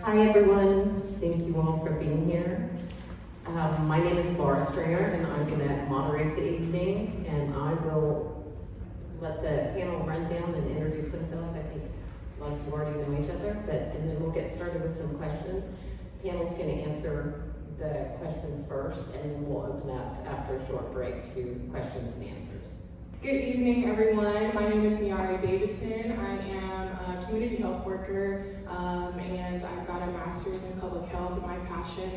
Hi everyone, thank you all for being here. My name is Laura Stringer and I'm going to moderate the evening, and I will let the panel run down and introduce themselves. I think a lot of you already know each other, and then we'll get started with some questions. The panel's going to answer the questions first, and then we'll open up after a short break to questions and answers. Good evening, everyone. My name is Miari Davidson. I am a community health worker, and I've got a master's in public health. My passion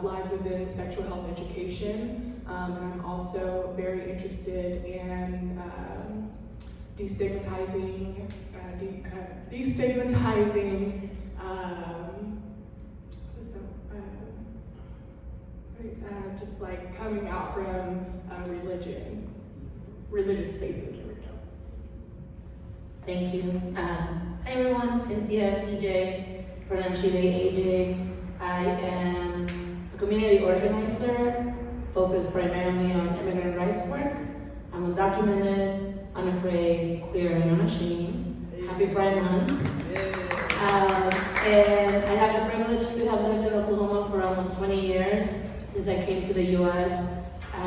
lies within sexual health education, and I'm also very interested in destigmatizing just like coming out from religious spaces. There we go. Thank you. Hi everyone, Cynthia CJ, pronounced she, they, AJ. I am a community organizer focused primarily on immigrant rights work. I'm undocumented, unafraid, queer, and unashamed. Happy Pride Month. And I have the privilege to have lived in Oklahoma for almost 20 years since I came to the US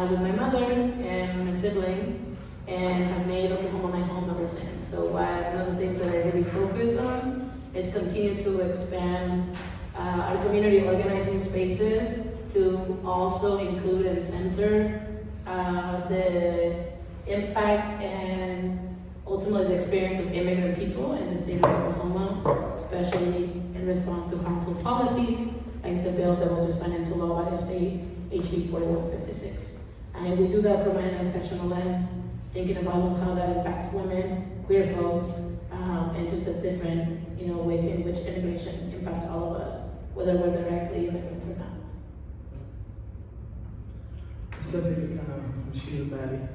with my mother and my sibling, and have made Oklahoma my home ever since. So one of the things that I really focus on is continue to expand our community organizing spaces to also include and center the impact and ultimately the experience of immigrant people in the state of Oklahoma, especially in response to harmful policies like the bill that was just signed into law by the state, HB 4156. And we do that from an intersectional lens, thinking about how that impacts women, queer folks, and just the different ways in which immigration impacts all of us, whether we're directly immigrants or not. Cynthia's she's a baddie.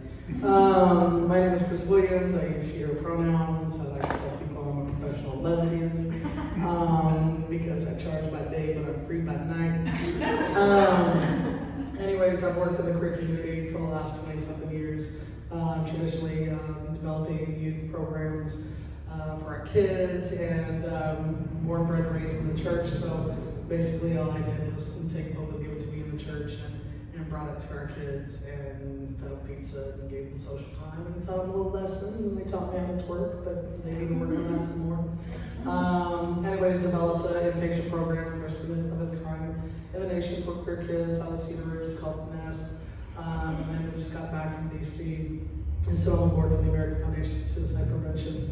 My name is Chris Williams. I use she, her pronouns. I like to tell people I'm a professional lesbian because I charge by day, but I'm free by night. Anyways, I've worked in the queer community for the last 20-something years, traditionally developing youth programs for our kids, and born, bred, and raised in the church. So basically all I did was take what was given to me in the church and brought it to our kids and fed them pizza and gave them social time and taught them little lessons, and they taught me how to twerk, but they need to work on that some more. Anyways, developed an inpatient program for students of his crime in the nation for queer kids out of Cedar Ridge called Nest, and then we just got back from DC and sit on the board for the American Foundation for Suicide Prevention.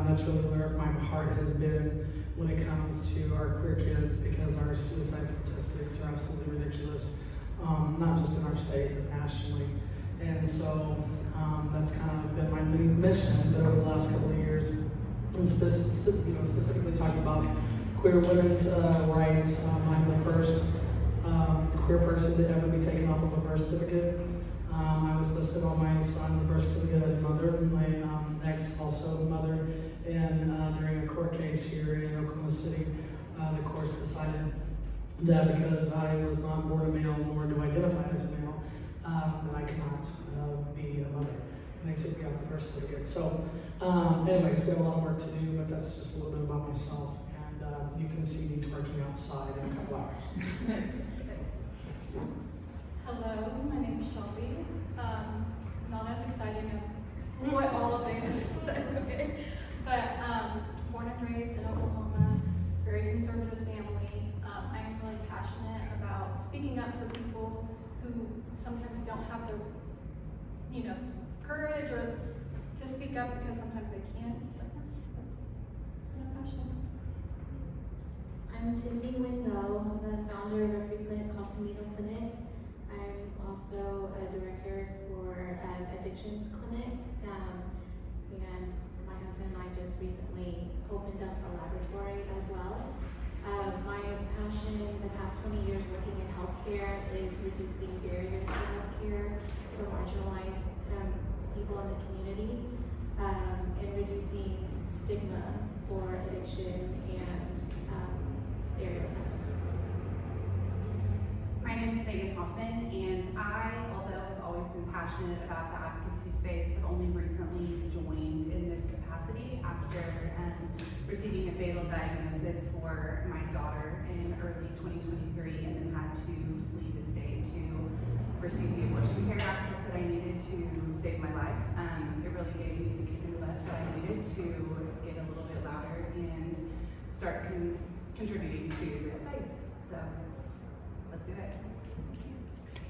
That's really where my heart has been when it comes to our queer kids, because our suicide statistics are absolutely ridiculous, not just in our state, but nationally. And so that's kind of been my main mission, but over the last couple of years, and specifically talking about queer women's rights. I'm the first queer person to ever be taken off of a birth certificate. I was listed on my son's birth certificate as mother, my ex also mother, and during a court case here in Oklahoma City, the courts decided that because I was not born a male, nor do I identify as a male, that I cannot be a mother, and they took me off the birth certificate. So anyways, we have a lot of work to do, but that's just a little bit about myself, and you can see me twerking outside in a couple hours. Hello, my name is Shelby. Not as exciting as what all of it is, okay? But born and raised in Oklahoma, very conservative family. I am really passionate about speaking up for people who sometimes don't have the, courage or to speak up because sometimes they can't. But that's my passion. I'm Tiffany Wingo. I'm the founder of a free clinic called Camino Clinic. I'm also a director for Addictions Clinic, and my husband and I just recently opened up a laboratory as well. My passion in the past 20 years working in healthcare is reducing barriers to healthcare for marginalized people in the community, and reducing stigma for addiction and stereotypes. My name is Megan Hoffman, and I, although have always been passionate about the advocacy space. I've only recently joined in this capacity after receiving a fatal diagnosis for my daughter in early 2023, and then had to flee the state to receive the abortion care access that I needed to save my life. It really gave me the kick in the butt that I needed to get a little bit louder and start contributing to this space. So let's do it.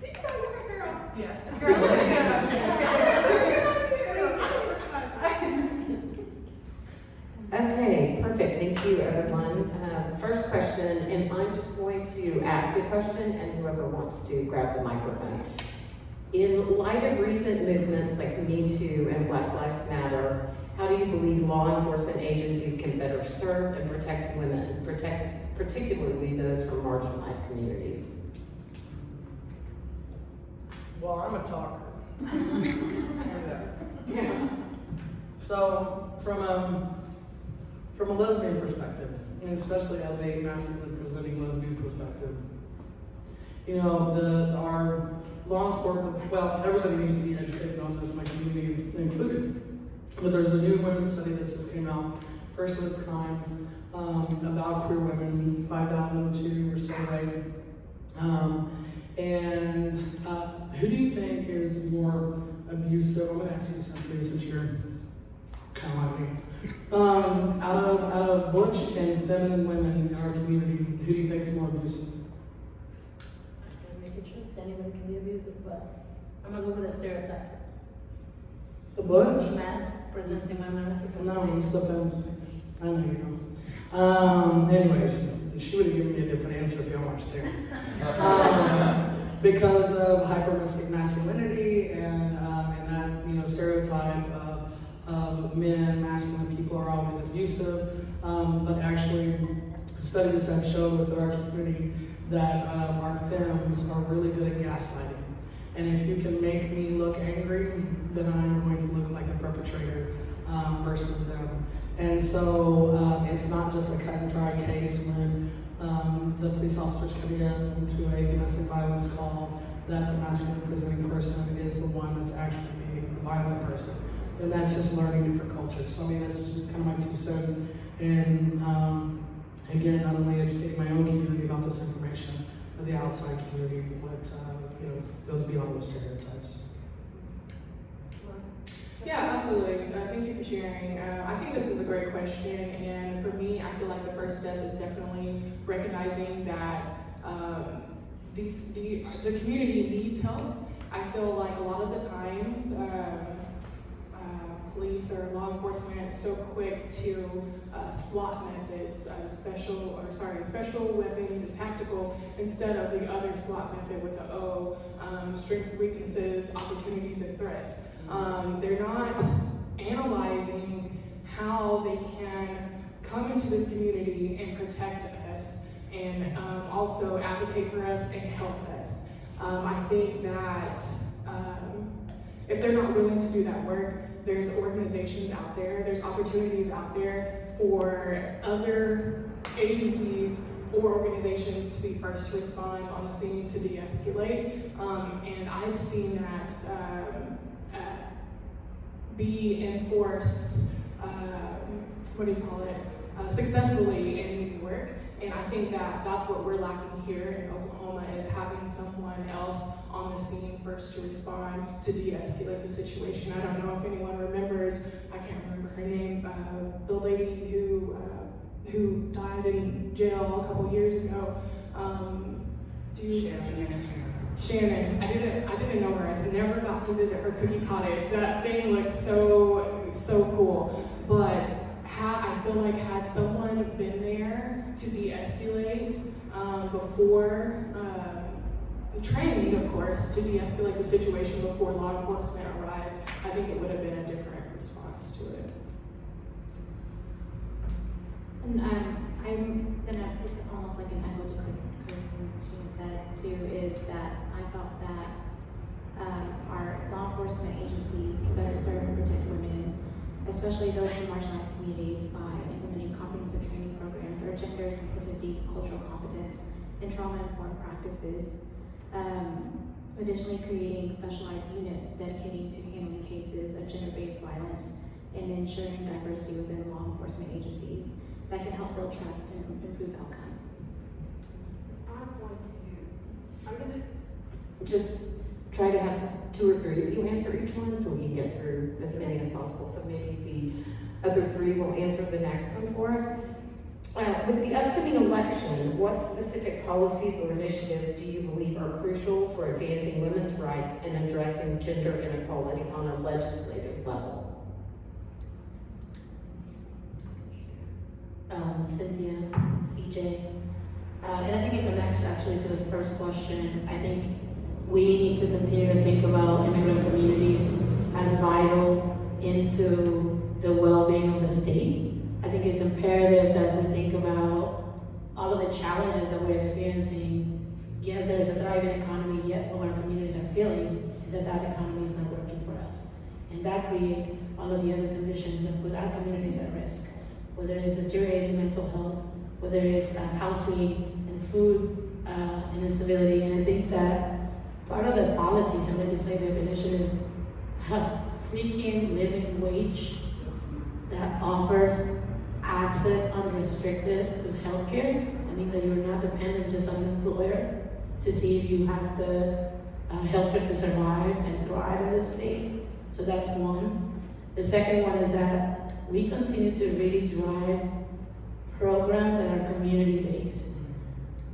Did you know you're a girl? Yeah. Okay, perfect. Thank you, everyone. First question, and I'm just going to ask a question, and whoever wants to grab the microphone. In light of recent movements like Me Too and Black Lives Matter, how do you believe law enforcement agencies can better serve and protect women, particularly those from marginalized communities? Well, I'm a talker. Yeah. So, from a lesbian perspective, and especially as a masculine presenting lesbian perspective, you know, our law enforcement, well, everybody needs to be educated on this, my community included. But there's a new women's study that just came out, first of its kind, about queer women. 5,002 were surveyed. And who do you think is more abusive? I'm going to ask you something since you're kind of like me. Out of butch and feminine women in our community, who do you think is more abusive? I can make a choice. Anyone can be abusive, but I'm gonna go with a stereotype. The butch? Mask, presenting women as a No, it's the films. I know you don't. Anyways, she would have given me a different answer if y'all weren't staring. Because of hypermasculine masculinity and that stereotype of men, masculine people are always abusive. But actually, studies have shown within our community that our femmes are really good at gaslighting. And if you can make me look angry, then I'm going to look like the perpetrator versus them. And so it's not just a cut and dry case when the police officers come in to a domestic violence call that the masculine presenting person is the one that's actually being the violent person. And that's just learning different cultures. So I mean, that's just kind of my 2 cents. And again, not only educating my own community about this information, but the outside community, what goes beyond those stereotypes. Yeah, absolutely. Thank you for sharing. I think this is a great question, and for me, I feel like the first step is definitely recognizing that the community needs help. I feel like a lot of the times, police or law enforcement are so quick to SWAT methods, special weapons and tactical, instead of the other SWAT method with the O, strengths, weaknesses, opportunities, and threats. They're not analyzing how they can come into this community and protect us and also advocate for us and help us. I think that if they're not willing to do that work, there's organizations out there, there's opportunities out there for other agencies or organizations to be first to respond on the scene to de-escalate. And I've seen that be enforced, successfully in New York. And I think that that's what we're lacking here in Oklahoma, is having someone else on the scene first to respond to de-escalate the situation. I don't know if anyone remembers, I can't remember her name, the lady who died in jail a couple years ago. Shannon. I didn't know her. I never got to visit her cookie cottage. That thing looked so cool. But I feel like had someone been there to de-escalate before, trained, of course, to de-escalate the situation before law enforcement arrived, I think it would have been a different response to it. And it's almost like an echo to Kristen, she had said too, is that I felt that our law enforcement agencies can better serve and protect women, especially those from marginalized communities, by implementing comprehensive training programs or gender sensitivity, cultural competence, and trauma-informed practices. Additionally, creating specialized units dedicated to handling cases of gender-based violence and ensuring diversity within law enforcement agencies that can help build trust and improve outcomes. I'm gonna just try to have 2 or 3 of you answer each one so we can get through as many as possible. So maybe the other 3 will answer the next one for us. With the upcoming election, what specific policies or initiatives do you believe are crucial for advancing women's rights and addressing gender inequality on a legislative level? Cynthia, CJ, and I think it connects actually to the first question. I think we need to continue to think about immigrant communities as vital into the well-being of the state. I think it's imperative that as we think about all of the challenges that we're experiencing, yes, there is a thriving economy, yet what our communities are feeling is that that economy is not working for us. And that creates all of the other conditions that put our communities at risk, whether it's deteriorating mental health, whether it's housing and food and instability. And I think that part of the policies and legislative initiatives have freaking living wage that offers access unrestricted to healthcare. That means that you're not dependent just on an employer to see if you have the healthcare to survive and thrive in this state. So that's one. The second one is that we continue to really drive programs that are community-based.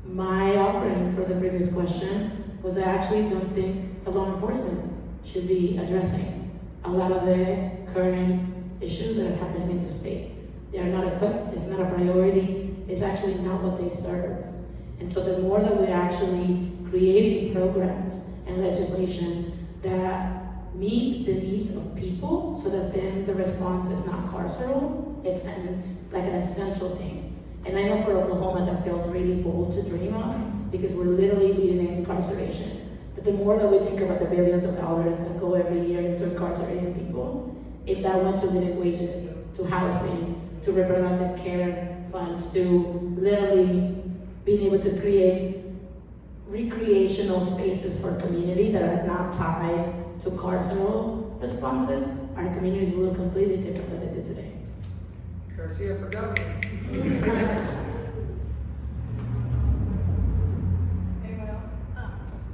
My offering for the previous question was I actually don't think the law enforcement should be addressing a lot of the current issues that are happening in the state. They are not equipped, it's not a priority, it's actually not what they serve. And so the more that we're actually creating programs and legislation that meets the needs of people so that then the response is not carceral, it's like an essential thing. And I know for Oklahoma that feels really bold to dream of because we're literally leading in incarceration. But the more that we think about the billions of dollars that go every year into incarcerating people, if that went to living wages, to housing, to reproductive care funds, to literally being able to create recreational spaces for community that are not tied to carceral responses, our communities will look completely different than they did today. Garcia for governor. Anyone else?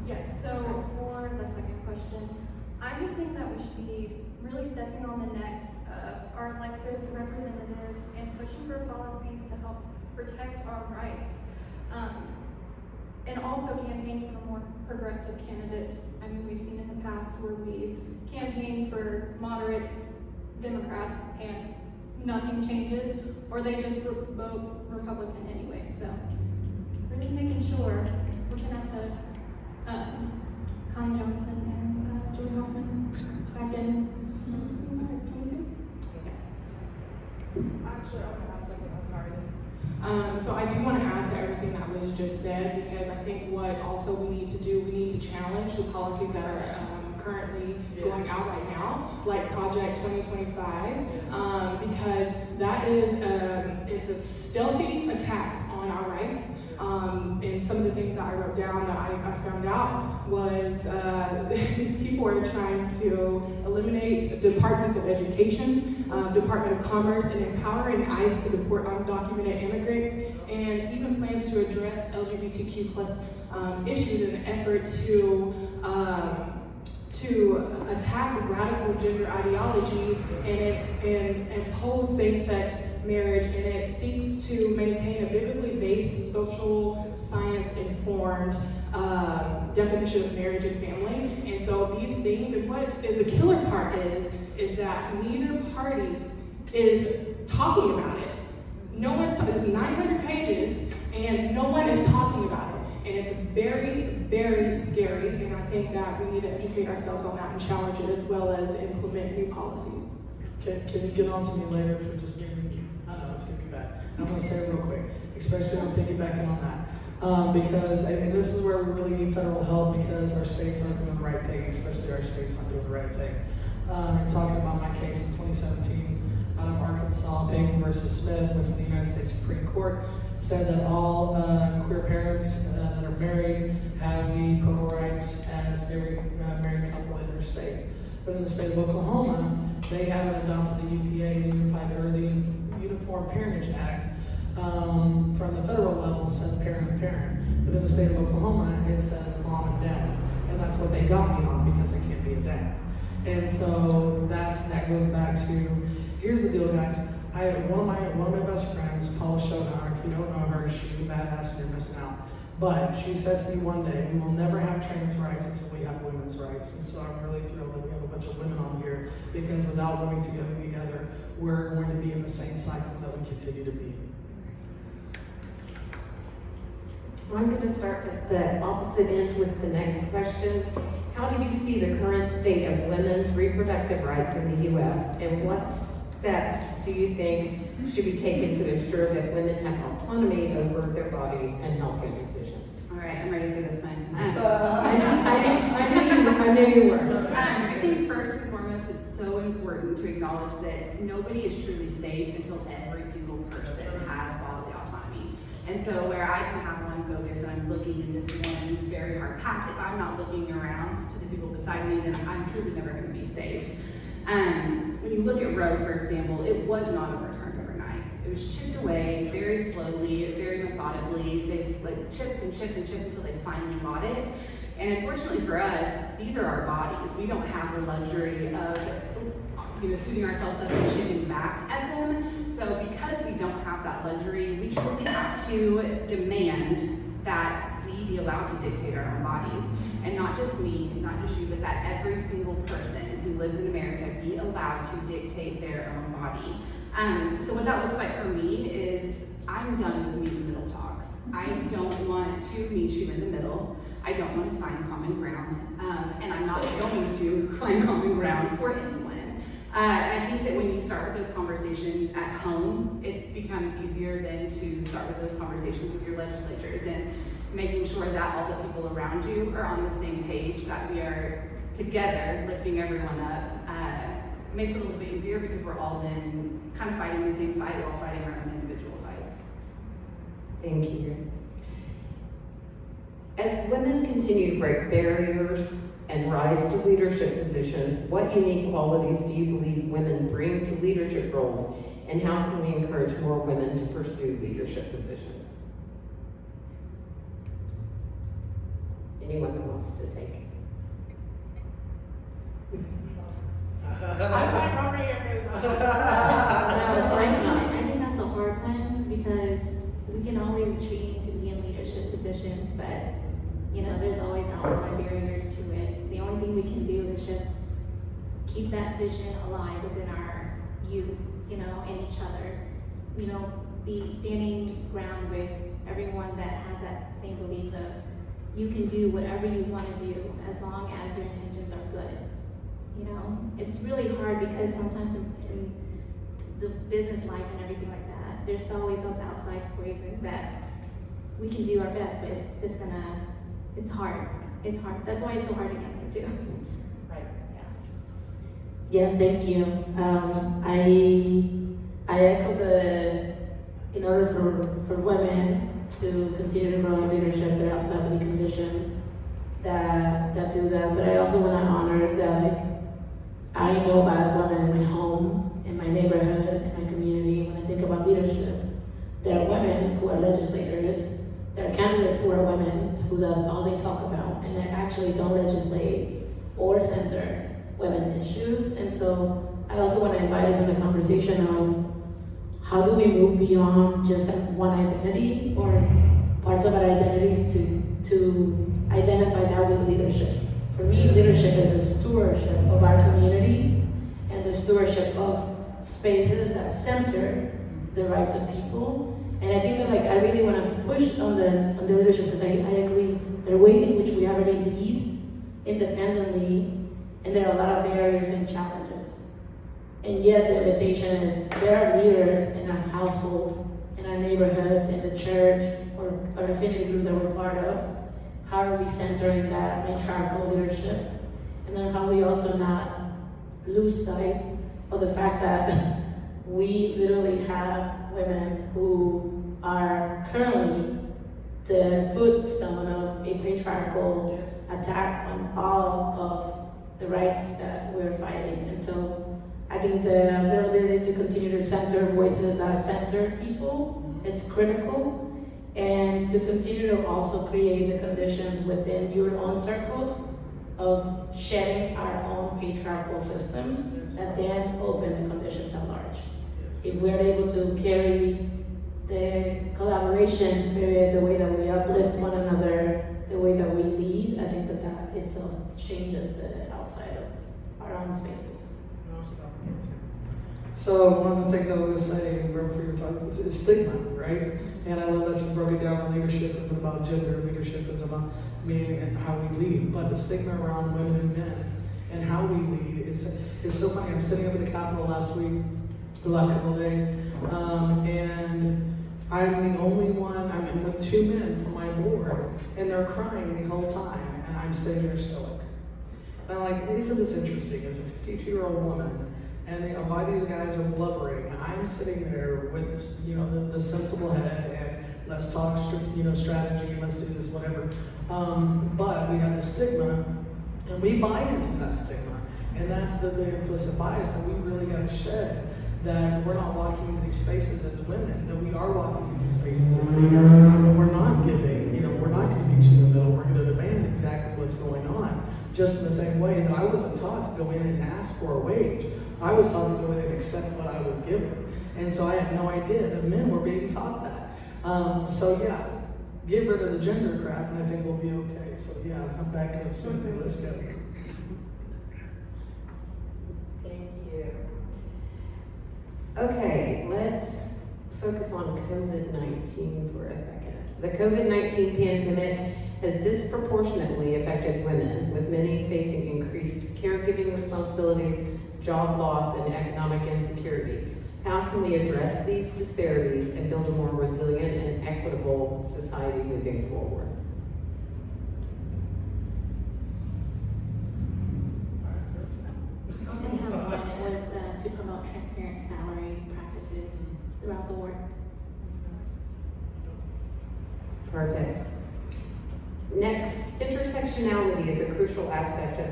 Yes, so for the second question, I just think that we should be really stepping on the necks of our elected representatives and pushing for policies to help protect our rights. And also campaign for more progressive candidates. I mean, we've seen in the past where we've campaigned for moderate Democrats and nothing changes, or they just vote Republican anyway. So really making sure, looking at the Connie Johnson and Julie Hoffman back in 22. Actually, I want to add something. I'm sorry. So I do want to add to everything that was just said because I think what also we need to do, we need to challenge the policies that are currently going out right now, like Project 2025, because that is it's a stealthy attack on our rights. And some of the things that I wrote down that I found out was these people are trying to eliminate departments of education, Department of Commerce, and empowering ICE to deport undocumented immigrants, and even plans to address LGBTQ plus issues in an effort to attack radical gender ideology and impose same-sex marriage, and it seeks to maintain a biblically based, social science informed definition of marriage and family. And so these things, and the killer part is that neither party is talking about it. No one's talking. It's 900 pages, and no one is talking about it. And it's very, very scary, and I think that we need to educate ourselves on that and challenge it as well as implement new policies. Can you get on to me later for just being, I know, let's get me back. I'm gonna say it real quick, especially on piggybacking on that. Because, and this is where we really need federal help because our states aren't doing the right thing, especially our states not doing the right thing. And talking about my case in 2017, out of Arkansas, Payne versus Smith, went to the United States Supreme Court, said that all queer parents that are married have the parental rights as every married couple in their state. But in the state of Oklahoma, they haven't adopted the UPA, the Uniform Parentage Act. From the federal level, says parent and parent, but in the state of Oklahoma, it says mom and dad, and that's what they got me on because I can't be a dad. And so that goes back to, here's the deal, guys. One of my best friends, Paula Schoenauer, if you don't know her, she's a badass and you're missing out. But she said to me one day, we will never have trans rights until we have women's rights. And so I'm really thrilled that we have a bunch of women on here, because without women together, we're going to be in the same cycle that we continue to be in. I'm going to start at the opposite end with the next question. How do you see the current state of women's reproductive rights in the U.S., and what steps do you think should be taken to ensure that women have autonomy over their bodies and healthcare decisions? All right, I'm ready for this one. I knew you were. I think first and foremost, it's so important to acknowledge that nobody is truly safe until every single person has bodily autonomy. And so where I can have one focus and I'm looking in this one very hard path, if I'm not looking around to the people beside me, then I'm truly never going to be safe. When you look at Roe, for example, it was not overturned overnight. It was chipped away very slowly, very methodically. They chipped and chipped and chipped until they finally got it. And unfortunately for us, these are our bodies. We don't have the luxury of suiting ourselves up and chipping back at them. So because we don't have that luxury, we truly have to demand that we be allowed to dictate our own bodies. And not just me, not just you, but that every single person who lives in America be allowed to dictate their own body. So what that looks like for me is I'm done with meet in the middle talks. I don't want to meet you in the middle. I don't want to find common ground. And I'm not going to find common ground for anyone. And I think that when you start with those conversations at home, it becomes easier than to start with those conversations with your legislatures, and making sure that all the people around you are on the same page, that we are together lifting everyone up. Makes it a little bit easier because we're all then kind of fighting the same fight while fighting our own individual fights. Thank you. As women continue to break barriers and rise to leadership positions, what unique qualities do you believe women bring to leadership roles, and how can we encourage more women to pursue leadership positions? Anyone that wants to take it? I think that's a hard one, because we can always dream to be in leadership positions, but there's always outside barriers to it. The only thing we can do is just keep that vision alive within our youth, and each other. Be standing ground with everyone that has that same belief of you can do whatever you want to do as long as your intentions are good. It's really hard because sometimes in the business life and everything like that, there's always those outside voices that we can do our best, but it's just it's hard. It's hard. That's why it's so hard to answer too. Right. Yeah, thank you. I echo in order for women to continue to grow in leadership, there also have to be conditions that do that. But I also want to honor that, I know about as women in my home, in my neighborhood, in my community. When I think about leadership, there are women who are legislators. There are candidates who are women who that's all they talk about, and they actually don't legislate or center women issues. And so I also want to invite us in the conversation of how do we move beyond just one identity or parts of our identities to identify that with leadership. For me, leadership is a stewardship of our communities and the stewardship of spaces that center the rights of people. And I think that I really want to push on the leadership, because I agree there are ways in which we already lead independently, and there are a lot of barriers and challenges. And yet the invitation is there are leaders in our households, in our neighborhoods, in the church, or affinity groups that we're part of. How are we centering that matriarchal leadership? And then how we also not lose sight of the fact that we literally have women who are currently the footstone of a patriarchal attack on all of the rights that we're fighting. And so I think the availability to continue to center voices that center people, it's critical. And to continue to also create the conditions within your own circles of shedding our own patriarchal systems that then open the conditions at large. If we're able to carry the collaboration spirit, the way that we uplift one another, the way that we lead, I think that itself changes the outside of our own spaces. So one of the things I was going to say, before you were talking, is stigma, right? And I love that you broke it down. That leadership isn't about gender. Leadership is about meaning and how we lead. But the stigma around women and men and how we lead is so funny. I'm sitting up at the Capitol last week, the last couple of days, and I'm the only one. I'm in with two men from my board, and they're crying the whole time, and I'm sitting there stoic. And I'm like, isn't this interesting? As a 52-year-old woman. And why these guys are blubbering. I'm sitting there with, the sensible head and let's talk, strategy, let's do this, whatever. But we have a stigma, and we buy into that stigma. And that's the implicit bias that we really got to shed. That we're not walking in these spaces as women, that we are walking in these spaces as leaders. And we're not giving, we're not going to meet you in the middle. We're going to demand exactly what's going on. Just in the same way that I wasn't taught to go in and ask for a wage. I was taught to go in and accept what I was given. And so I had no idea that men were being taught that. So yeah, get rid of the gender crap and I think we'll be okay. So yeah, I'm back up, Cynthia, let's go. Thank you. Okay, let's focus on COVID-19 for a second. The COVID-19 pandemic has disproportionately affected women, with many facing increased caregiving responsibilities, job loss, and economic insecurity. How can we address these disparities and build a more resilient and equitable society moving forward? I have one. It was to promote transparent salary practices throughout the work. Perfect. Next, intersectionality is a crucial aspect of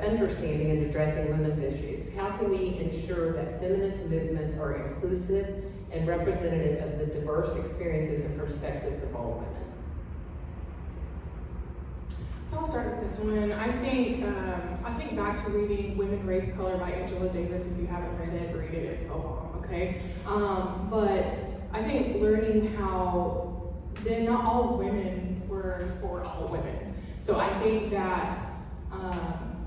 understanding and addressing women's issues. How can we ensure that feminist movements are inclusive and representative of the diverse experiences and perspectives of all women? So I'll start with this one. I think back to reading Women, Race, Color by Angela Davis. If you haven't read it, read it. It's so long, okay? But I think learning how then not all women were for all women. So I think that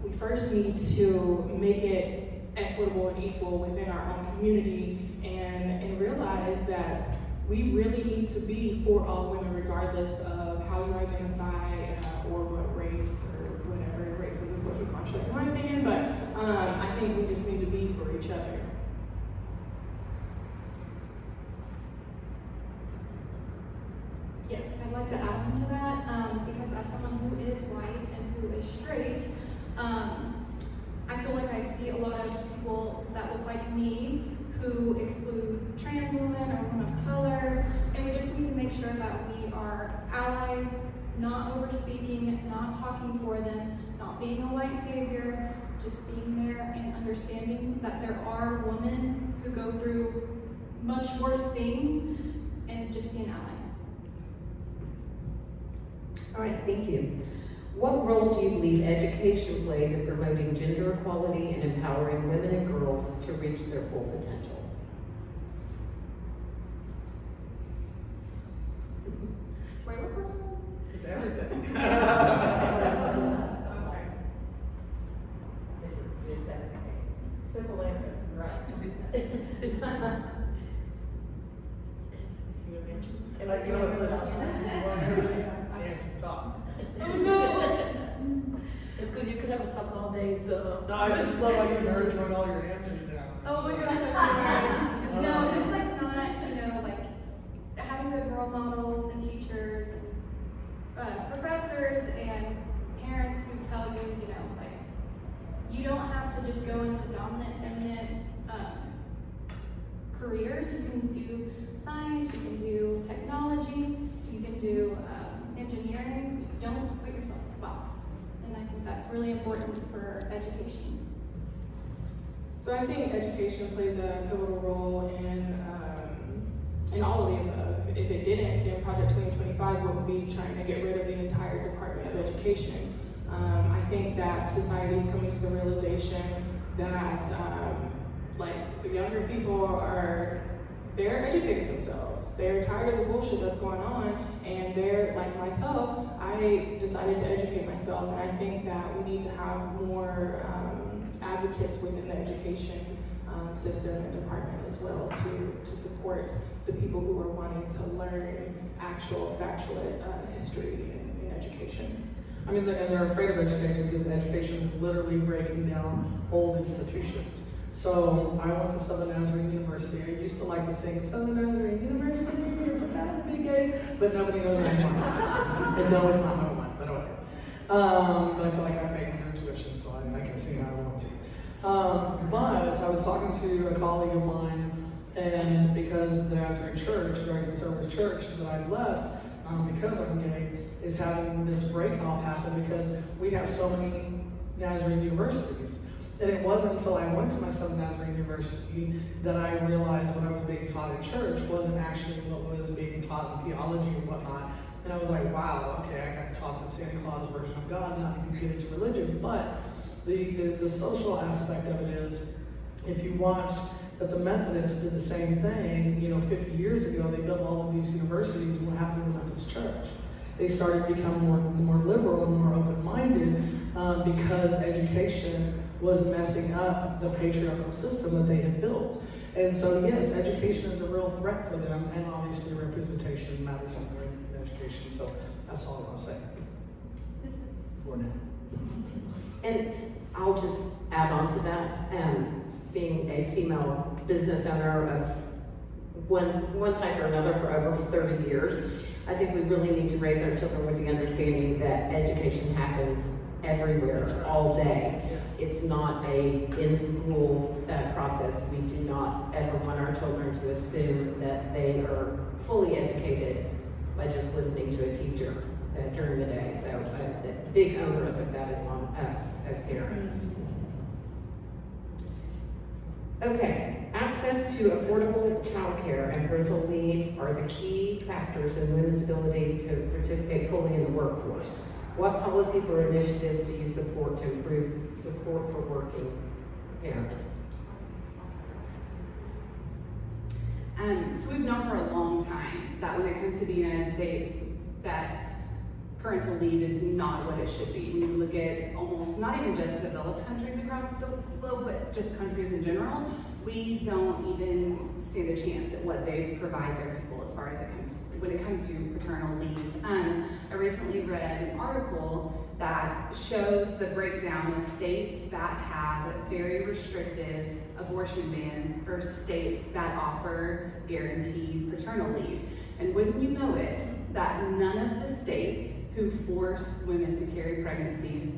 we first need to make it equitable and equal within our own community and realize that we really need to be for all women regardless of how you identify or what race or whatever. Race is a social construct in my opinion, but I think we just need to be for each other. Yes, I'd like to add on to that because as someone who is white and who is straight, I feel like I see a lot of people that look like me who exclude trans women or women of color, and we just need to make sure that we are allies, not overspeaking, not talking for them, not being a white savior, just being there and understanding that there are women who go through much worse things, and just be an ally. All right, thank you. What role do you believe education plays in promoting gender equality and empowering women and girls to reach their full potential? Wait, what question? It's everything. Simple answer, right? Like, listen. Answer, talk. Oh no! It's because you could have us talk all day, so. No, I just love how you nerds wrote all your answers down. Oh my gosh, no, just like not, like having good role models and teachers and professors and parents who tell you, like, you don't have to just go into dominant feminine careers. You can do science, you can do technology, you can do engineering. Don't put yourself in a box. And I think that's really important for education. So I think education plays a pivotal role in all of the above. If it didn't, then Project 2025 would be trying to get rid of the entire Department of Education. I think that society is coming to the realization that like the younger people they're educating themselves. They're tired of the bullshit that's going on, and they're like myself. I decided to educate myself, and I think that we need to have more advocates within the education system and department as well to support the people who are wanting to learn actual factual history in education. I mean, and they're afraid of education because education is literally breaking down old institutions. So I went to Southern Nazarene University. I used to like to sing Southern Nazarene University, it's a time to be gay, but nobody knows anymore. And no, it's not my one, but whatever. But I feel like I paid their tuition, so I can sing how I want to. But I was talking to a colleague of mine, and because the Nazarene Church, a very conservative church that I've left, because I'm gay, is having this break-off happen because we have so many Nazarene universities. And it wasn't until I went to my Southern Nazarene University that I realized what I was being taught in church wasn't actually what was being taught in theology and whatnot. And I was like, wow, okay, I got taught the Santa Claus version of God, now you can get into religion. But the social aspect of it is, if you watched that the Methodists did the same thing, 50 years ago, they built all of these universities, and what happened to the Methodist Church? They started to become more liberal and more open-minded because education was messing up the patriarchal system that they had built. And so yes, education is a real threat for them, and obviously representation matters in education. So that's all I want to say for now. And I'll just add on to that. Being a female business owner of one type or another for over 30 years, I think we really need to raise our children with the understanding that education happens everywhere, all day. It's not a in-school process. We do not ever want our children to assume that they are fully educated by just listening to a teacher during the day. So the big onus of that is on us as parents. Okay, access to affordable childcare and parental leave are the key factors in women's ability to participate fully in the workforce. What policies or initiatives do you support to improve support for working parents? So we've known for a long time that when it comes to the United States, that parental leave is not what it should be. When you look at almost not even just developed countries across the globe, but just countries in general, we don't even stand a chance at what they provide their people as far as when it comes to paternal leave. I recently read an article that shows the breakdown of states that have very restrictive abortion bans versus states that offer guaranteed paternal leave. And wouldn't you know it, that none of the states who force women to carry pregnancies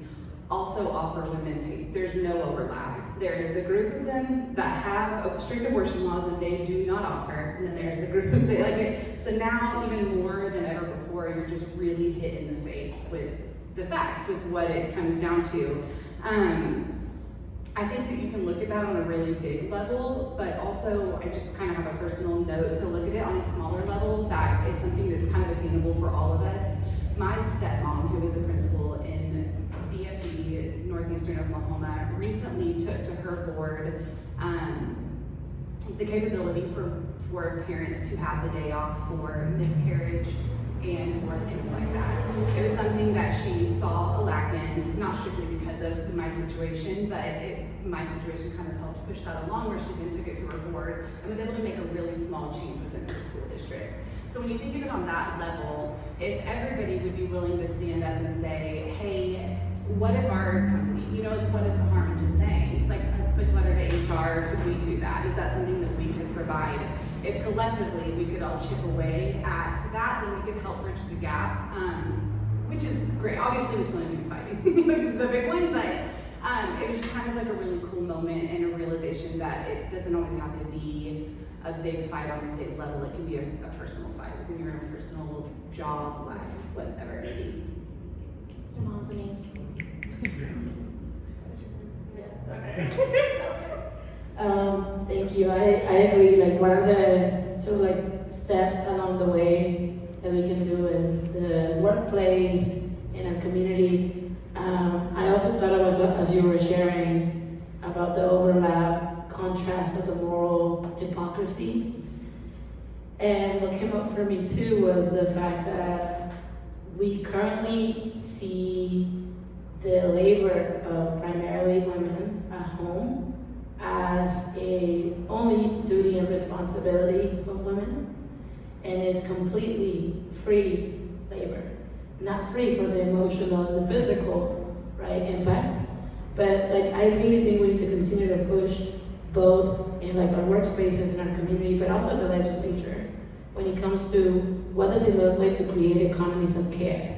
also offer women paid. There's no overlap. There is the group of them that have strict abortion laws and they do not offer, and then there's the group of so now even more than ever before, you're just really hit in the face with the facts, with what it comes down to. I think that you can look at that on a really big level, but also I just kind of have a personal note to look at it on a smaller level that is something that's kind of attainable for all of us. My stepmom, who is a principal in BFE, Northeastern Oklahoma, recently took to her board the capability for parents to have the day off for miscarriage and for things like that. It was something that she saw a lack in, not strictly because of my situation, but my situation kind of helped push that along, where she then took it to her board and was able to make a really small change within her school district. So when you think of it on that level, if everybody would be willing to stand up and say, hey, what if our company, what is the harm in just saying, like a quick letter to HR, could we do that? Is that something that we could provide? If collectively we could all chip away at that, then we could help bridge the gap, which is great. Obviously, we still need to be fighting the big one, but it was just kind of like a really cool moment and a realization that it doesn't always have to be a big fight on the state level. It can be a personal fight within your own personal job, life, whatever it may be. Your mom's amazing. Thank you. I agree. Like, what are the sort of like steps along the way that we can do in the workplace, in our community? I also thought it was, as you were sharing about the overlap, contrast of the moral hypocrisy. And what came up for me too was the fact that we currently see the labor of primarily women at home as a only duty and responsibility of women, and it's completely free labor, not free for the emotional and the physical, right, impact. But like, I really think we need to continue to push both in like our workspaces in our community, but also the legislature, when it comes to what does it look like to create economies of care,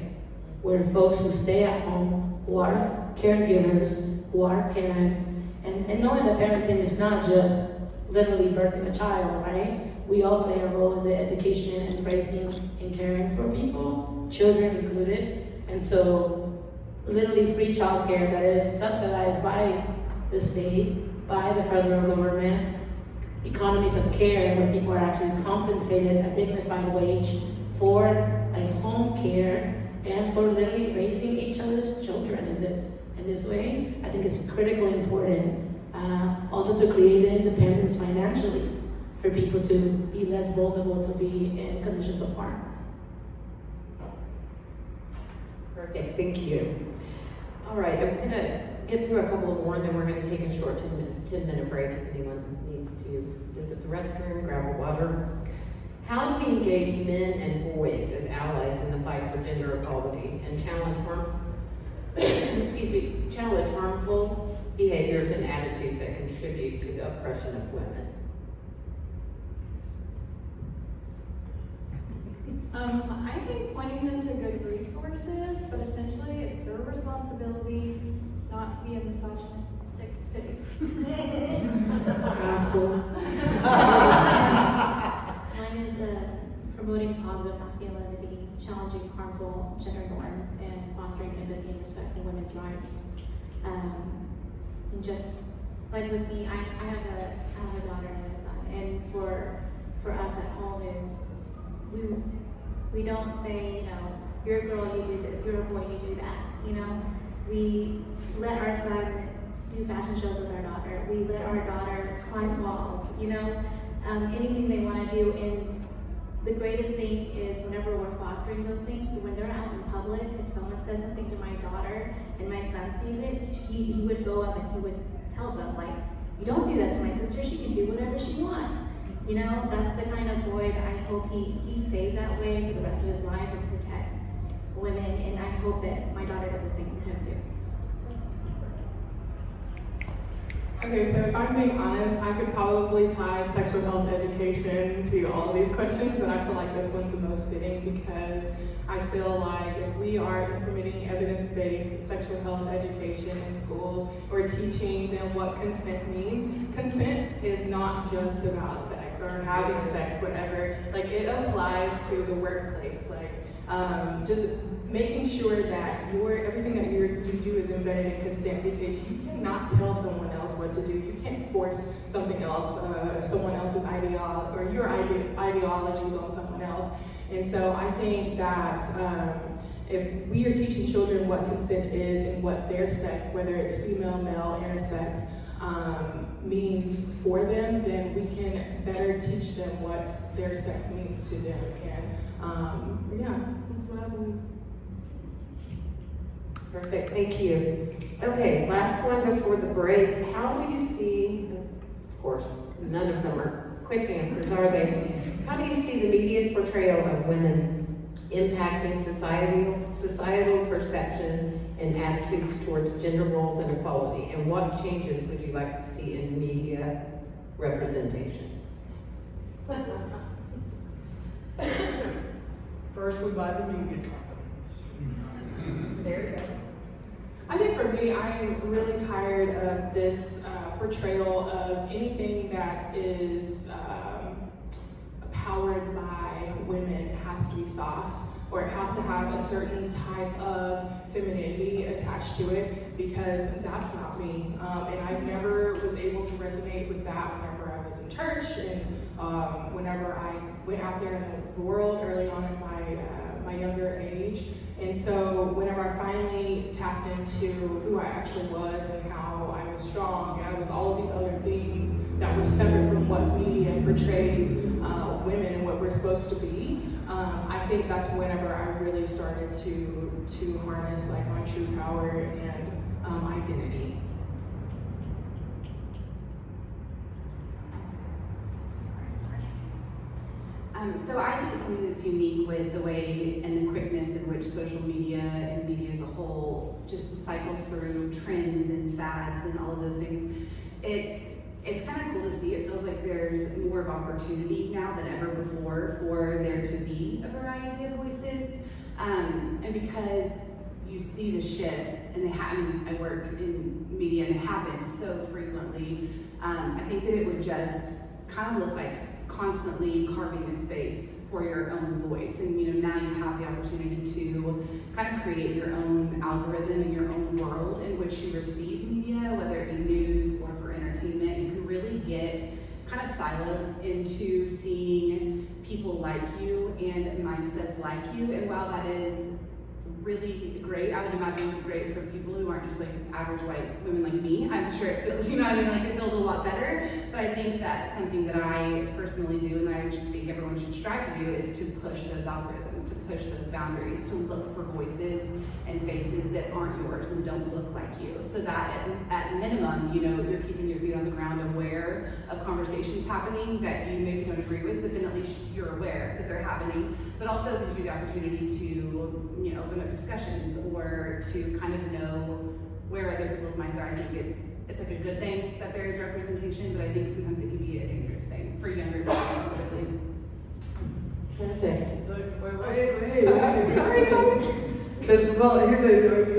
where folks who stay at home, who are caregivers, who are parents, and knowing that parenting is not just literally birthing a child, right? We all play a role in the education and raising and caring for people, children included. And so literally free childcare that is subsidized by the state, by the federal government, economies of care where people are actually compensated a dignified wage for like home care and for literally raising each other's children in this way. I think it's critically important also to create the independence financially for people to be less vulnerable to be in conditions of harm. Perfect, thank you. All right, I'm gonna get through a couple of more, and then we're gonna take a short 10-minute break if anyone needs to visit the restroom, grab a water. How do we engage men and boys as allies in the fight for gender equality and challenge harmful behaviors and attitudes that contribute to the oppression of women? I think pointing them to good resources, but essentially it's their responsibility not to be a misogynistic pig. Asshole. Mine is promoting positive masculinity, challenging harmful gender norms, and fostering empathy and respect for women's rights. And just like with me, I have a daughter and a son, and for us at home is we don't say, you know, you're a girl, you do this, you're a boy, you do that. You know, we let our son do fashion shows with our daughter. We let our daughter climb walls. You know, anything they want to do. And the greatest thing is whenever we're fostering those things, when they're out in public, if someone says something to my daughter and my son sees it, he would go up and he would tell them, like, you don't do that to my sister, she can do whatever she wants. You know, that's the kind of boy that I hope he stays that way for the rest of his life and protects women, and I hope that my daughter does the same for him too. Okay, so if I'm being honest, I could probably tie sexual health education to all of these questions, but I feel like this one's the most fitting because I feel like if we are implementing evidence-based sexual health education in schools, we're teaching them what consent means. Consent is not just about sex or having sex, whatever. Like, it applies to the workplace. Like, just making sure that everything that you do is embedded in consent, because you cannot tell someone else what to do. You can't force something else, someone else's ideology or your ideologies on someone else. And so I think that if we are teaching children what consent is and what their sex, whether it's female, male, intersex, means for them, then we can better teach them what their sex means to them. And yeah, that's what I believe. Perfect, thank you. Okay, last one before the break. How do you see, of course, none of them are quick answers, are they? How do you see the media's portrayal of women impacting societal perceptions and attitudes towards gender roles and equality? And what changes would you like to see in media representation? First, we buy the media companies. There you go. I think for me, I am really tired of this portrayal of anything that is powered by women has to be soft, or it has to have a certain type of femininity attached to it, because that's not me. And I never was able to resonate with that whenever I was in church and whenever I went out there in the world early on in my younger age. And so whenever I finally tapped into who I actually was and how I was strong, and I was all of these other things that were separate from what media portrays women and what we're supposed to be, I think that's whenever I really started to harness like my true power and identity. So I think something that's unique with the way and the quickness in which social media and media as a whole just cycles through trends and fads and all of those things, it's kind of cool to see. It feels like there's more of opportunity now than ever before for there to be a variety of voices, and because you see the shifts, and I work in media and it happens so frequently. I think that it would just kind of look like constantly carving a space for your own voice, and now you have the opportunity to kind of create your own algorithm and your own world in which you receive media, whether it be news or for entertainment. You can really get kind of siloed into seeing people like you and mindsets like you, and while that is really great, I would imagine it would be great for people who aren't just like average white women like me. I'm sure it feels, like it feels a lot better. But I think that something that I personally do, and that I think everyone should strive to do, is to push those algorithms, to push those boundaries, to look for voices and faces that aren't yours and don't look like you. So that at minimum, you're keeping your feet on the ground, aware of conversations happening that you maybe don't agree with, but then at least you're aware that they're happening. But also gives you the opportunity to, open up discussions, or to kind of know where other people's minds are. I think it's like a good thing that there is representation, but I think sometimes it can be a dangerous thing for younger people specifically. Perfect. Sorry. Because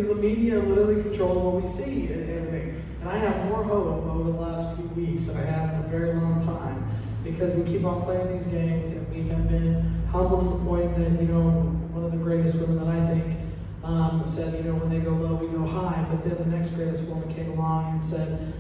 the media literally controls what we see and everything. And I have more hope over the last few weeks than I have in a very long time, because we keep on playing these games, and we have been humbled to the point that, one of the greatest women that I think said, when they go low, we go high. But then the next greatest woman came along and said,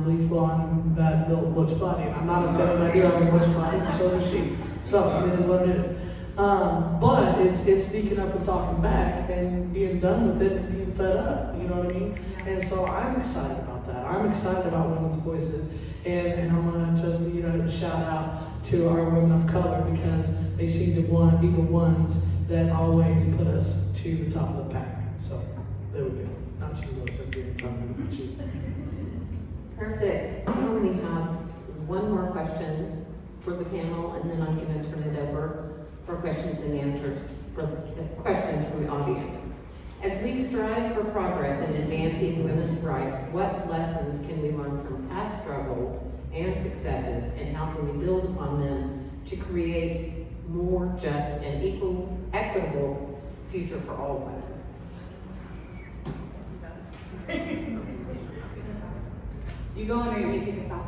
bleach blonde, bad built, looks body. And I'm not offended, I do have a looks body, so does she. So it is what it is. But it's speaking up and talking back and being done with it and being fed up, you know what I mean? And so I'm excited about that. I'm excited about women's voices. And I'm gonna just, shout out to our women of color, because they seem to be the ones that always put us to the top of the pack. So there we go. Not you, though, so you're talking about you. Perfect. I only have one more question for the panel, and then I'm going to turn it over for questions and answers, for questions from the audience. As we strive for progress in advancing women's rights, what lessons can we learn from past struggles and successes, and how can we build upon them to create more just and equitable future for all women? You going, or you want me to kick us off?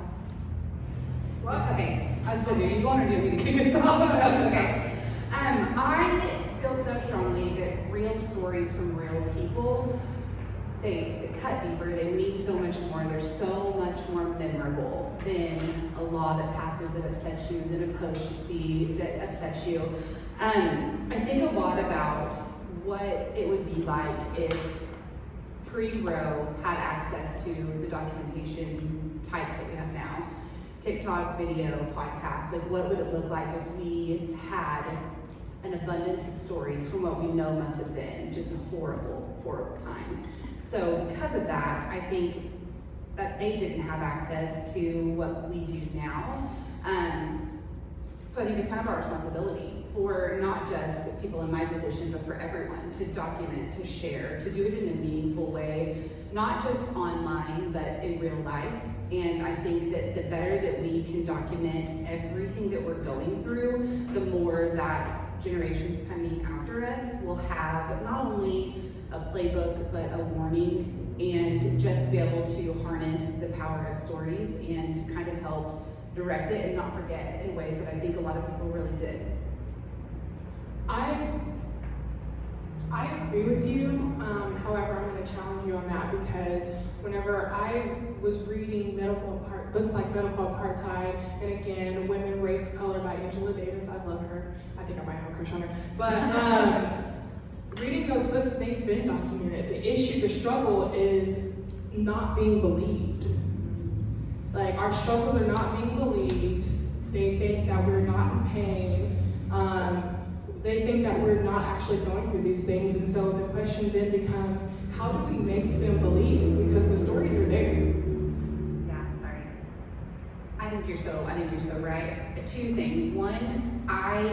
What? Okay, I said, are you going, or do you want me to kick us off? Okay. I feel so strongly that real stories from real people, they cut deeper, they mean so much more, they're so much more memorable than a law that passes that upsets you, than a post you see that upsets you. I think a lot about what it would be like if pre-Roe had access to the documentation types that we have now. TikTok, video, podcasts, like what would it look like if we had an abundance of stories from what we know must have been just a horrible, horrible time. So because of that, I think that they didn't have access to what we do now. So I think it's kind of our responsibility for not just people in my position, but for everyone to document, to share, to do it in a meaningful way, not just online, but in real life. And I think that the better that we can document everything that we're going through, the more that generations coming after us will have not only a playbook, but a warning, and just be able to harness the power of stories and to kind of help direct it and not forget in ways that I think a lot of people really did. I agree with you. However, I'm going to challenge you on that because whenever I was reading books like Medical Apartheid, and again, Women, Race, Color by Angela Davis, I love her. I think I might have a crush on her. But reading those books, they've been documented. The struggle is not being believed. Like, our struggles are not being believed. They think that we're not in pain. They think that we're not actually going through these things, and so the question then becomes, how do we make them believe? Because the stories are there. Yeah, sorry. I think you're so right. Two things. One, I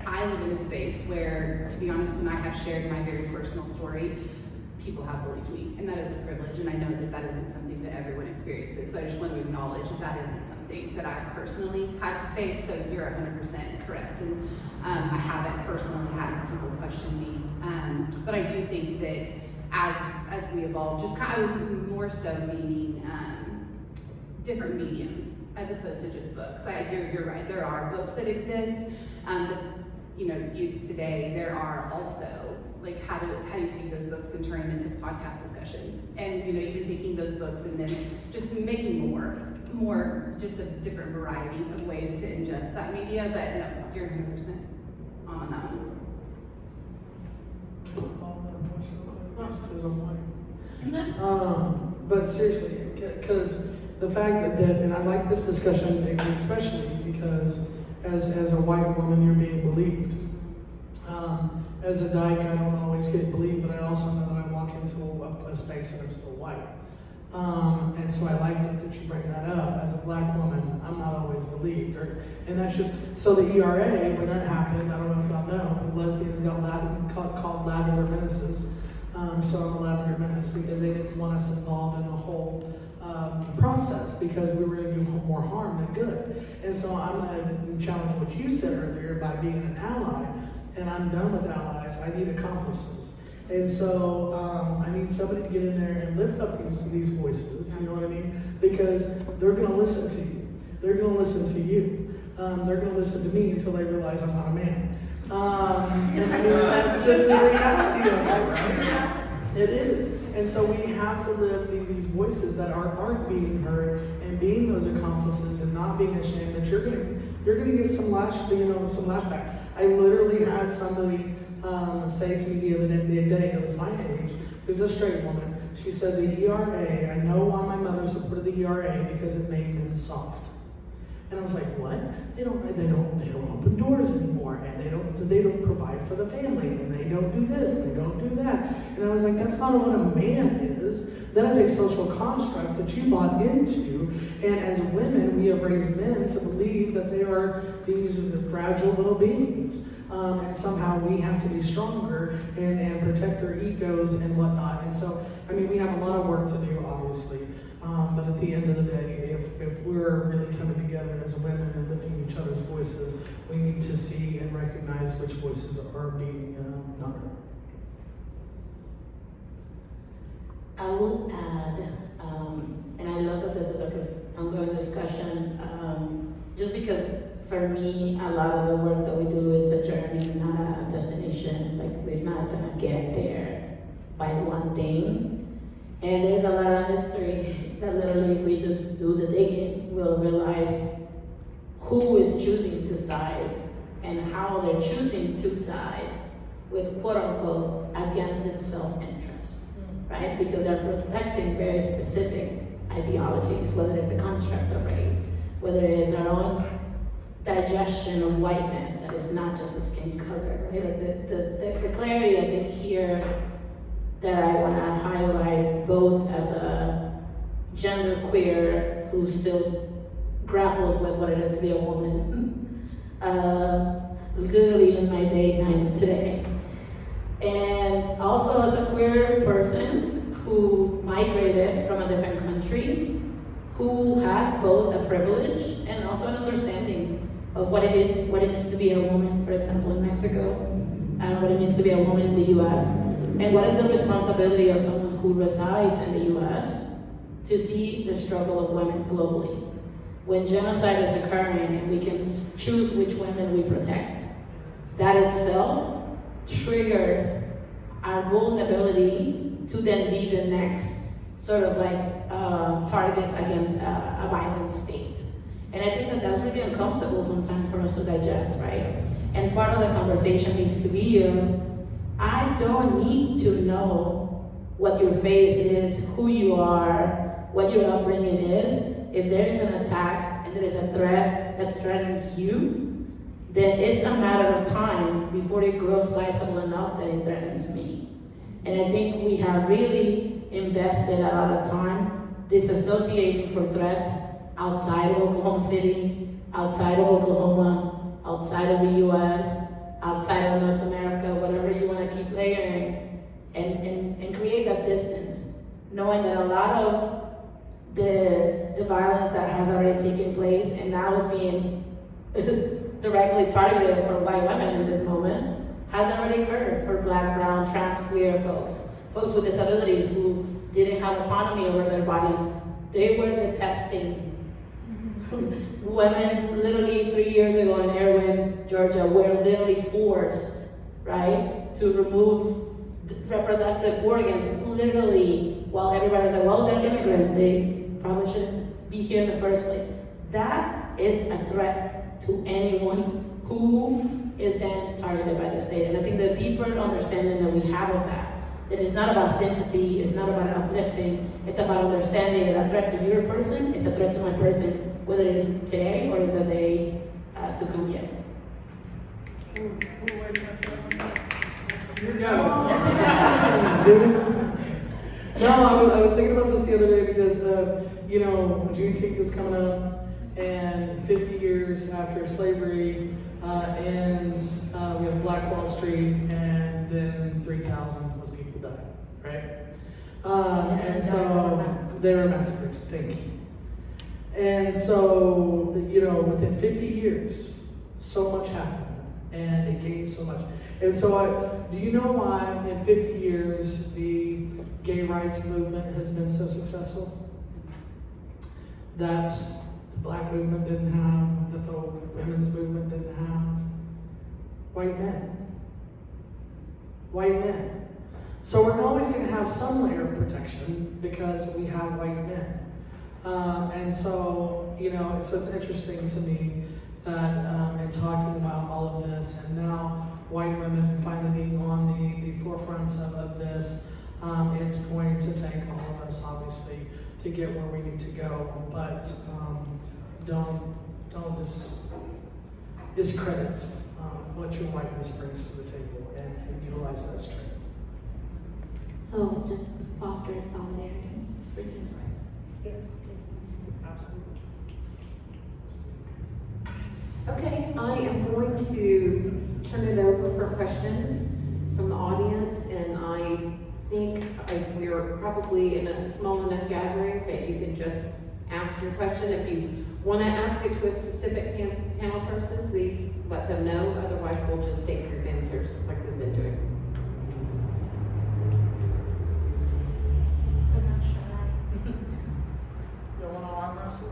live in a space where, to be honest, when I have shared my very personal story, people have believed me, and that is a privilege, and I know that that isn't something that everyone experiences, so I just want to acknowledge that that isn't something that I've personally had to face, so you're 100% correct, and I haven't personally had people question me, but I do think that as we evolve, I was more so meaning different mediums as opposed to just books. You're right, there are books that exist, but youth today, there are also, like, how do you take those books and turn them into podcast discussions, and even taking those books and then just making more just a different variety of ways to ingest that media. But no, you're 100% on that one. But seriously, because the fact that, and I like this discussion especially because as a white woman, you're being believed. As a dyke, I don't always get believed, but I also know that I walk into a space and I'm still white. And so I like that you bring that up. As a black woman, I'm not always believed. And that's just, so the ERA, when that happened, I don't know if y'all know, but lesbians got called Lavender Menaces. So I'm a Lavender Menace because they didn't want us involved in the whole process because we were going to do more harm than good. And so I'm going to challenge what you said earlier by being an ally. And I'm done with allies. I need accomplices. And so I need somebody to get in there and lift up these voices, you know what I mean? Because they're going to listen to you. They're going to listen to you. They're going to listen to me until they realize I'm not a man. And I mean, that's just the reality of it, right? It is. And so we have to lift these voices that aren't being heard and being those accomplices and not being ashamed that you're gonna get some lashback. I literally had somebody say to me the other day that was my age, who's a straight woman. She said, the ERA, I know why my mother supported the ERA because it made men soft. And I was like, what? They don't open doors anymore, and they don't provide for the family, and they don't do this, and they don't do that. And I was like, that's not what a man is. That is a social construct that you bought into. And as women, we have raised men to believe that they are these fragile little beings. And somehow we have to be stronger and protect their egos and whatnot. And so, I mean, we have a lot of work to do, obviously. But at the end of the day, if we're really coming together as women and lifting each other's voices, we need to see and recognize which voices are being not heard. I will add, and I love that this is an ongoing discussion, just because for me, a lot of the work that we do is a journey, not a destination. Like, we're not gonna get there by one thing. And there's a lot of history that literally, if we just do the digging, we'll realize who is choosing to side and how they're choosing to side with quote unquote against its self-interest, right? Because they're protecting very specific ideologies, whether it's the construct of race, whether it is our own digestion of whiteness that is not just a skin color, right? Like the clarity I think here that I want to highlight, both as a genderqueer who still grapples with what it is to be a woman, literally in my day night today, and also as a queer person who migrated from a different country, who has both a privilege and also an understanding of what it means to be a woman, for example, in Mexico, and what it means to be a woman in the U.S. And what is the responsibility of someone who resides in the US to see the struggle of women globally? When genocide is occurring and we can choose which women we protect, that itself triggers our vulnerability to then be the next sort of like target against a violent state. And I think that that's really uncomfortable sometimes for us to digest, right? And part of the conversation needs to be of, I don't need to know what your face is, who you are, what your upbringing is. If there is an attack and there is a threat that threatens you, then it's a matter of time before it grows sizable enough that it threatens me. And I think we have really invested a lot of time disassociating for threats outside of Oklahoma City, outside of Oklahoma, outside of the US, outside of North America, whatever you want to keep layering, and create that distance, knowing that a lot of the violence that has already taken place and now is being directly targeted for white women in this moment has already occurred for Black, brown, trans, queer folks with disabilities who didn't have autonomy over their body. They were the testing. Women literally 3 years ago in Erwin, Georgia, were literally forced, right, to remove reproductive organs, literally, while everybody's like, well, they're immigrants, they probably shouldn't be here in the first place. That is a threat to anyone who is then targeted by the state. And I think the deeper understanding that we have of that it's not about sympathy, it's not about uplifting, it's about understanding that a threat to your person, it's a threat to my person, whether it is today or is a day to come yet. No, I was thinking about this the other day because, Juneteenth is coming up, and 50 years after slavery ends, we have Black Wall Street, and then 3,000 plus people died, right? And so they were massacred, thank you. And so, within 50 years, so much happened, and it gained so much. And so, do you know why in 50 years the gay rights movement has been so successful? That the Black movement didn't have, that the women's movement didn't have. White men. White men. So we're always going to have some layer of protection because we have white men. And so, so it's interesting to me that in talking about all of this, and now white women finally being on the forefronts of this, it's going to take all of us, obviously, to get where we need to go. But don't discredit what your whiteness brings to the table and utilize that strength. So just foster solidarity for human rights. Yes, absolutely. Okay, I am going to turn it over for questions from the audience, and I think we're probably in a small enough gathering that you can just ask your question. If you want to ask it to a specific panel person, please let them know. Otherwise, we'll just take your answers like we've been doing. You want to arm wrestle?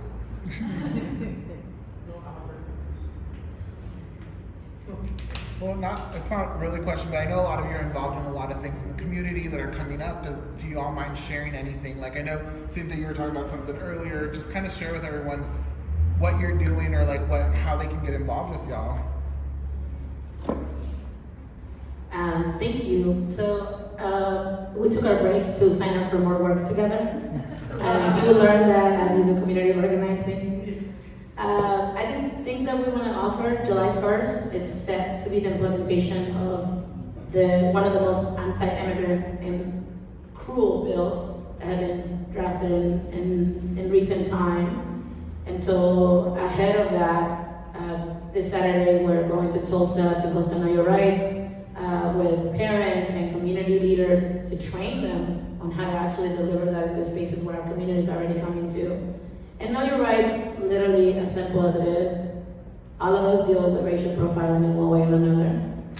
Well, it's not really a question, but I know a lot of you are involved in a lot of things in the community that are coming up. Do you all mind sharing anything? Like, I know, Cynthia, you were talking about something earlier. Just kind of share with everyone what you're doing, or like how they can get involved with y'all. Thank you. So we took our break to sign up for more work together. You learn that as you do community organizing. I think things that we want to offer, July 1st, it's set to be the implementation of one of the most anti-immigrant and cruel bills that have been drafted in recent time. And so ahead of that, this Saturday we're going to Tulsa to host a Know Your Rights with parents and community leaders to train them on how to actually deliver that in the spaces where our community is already coming to. And Know Your Rights, literally as simple as it is, all of us deal with racial profiling in one way or another.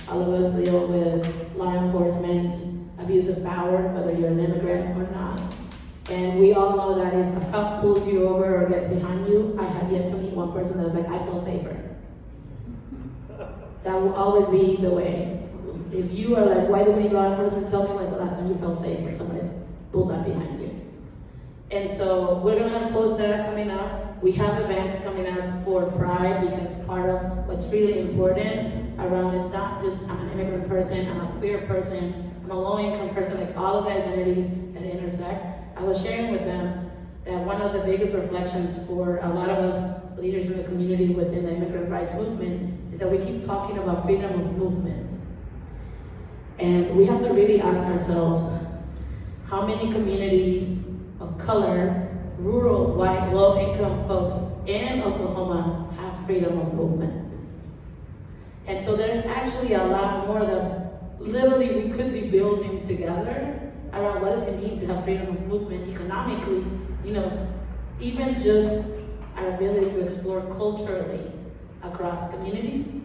All of us deal with law enforcement's abuse of power, whether you're an immigrant or not. And we all know that if a cop pulls you over or gets behind you, I have yet to meet one person that was like, I feel safer. That will always be the way. If you are like, why do we need law enforcement? Tell me when's the last time you felt safe when somebody pulled up behind you. And so we're gonna host that coming up. We have events coming up for Pride because part of what's really important around is not just I'm an immigrant person, I'm a queer person, I'm a low-income person, like all of the identities that intersect. I was sharing with them that one of the biggest reflections for a lot of us leaders in the community within the immigrant rights movement is that we keep talking about freedom of movement. And we have to really ask ourselves, how many communities of color, rural, white, low-income folks in Oklahoma have freedom of movement? And so there's actually a lot more that literally we could be building together around what does it mean to have freedom of movement economically, even just our ability to explore culturally across communities.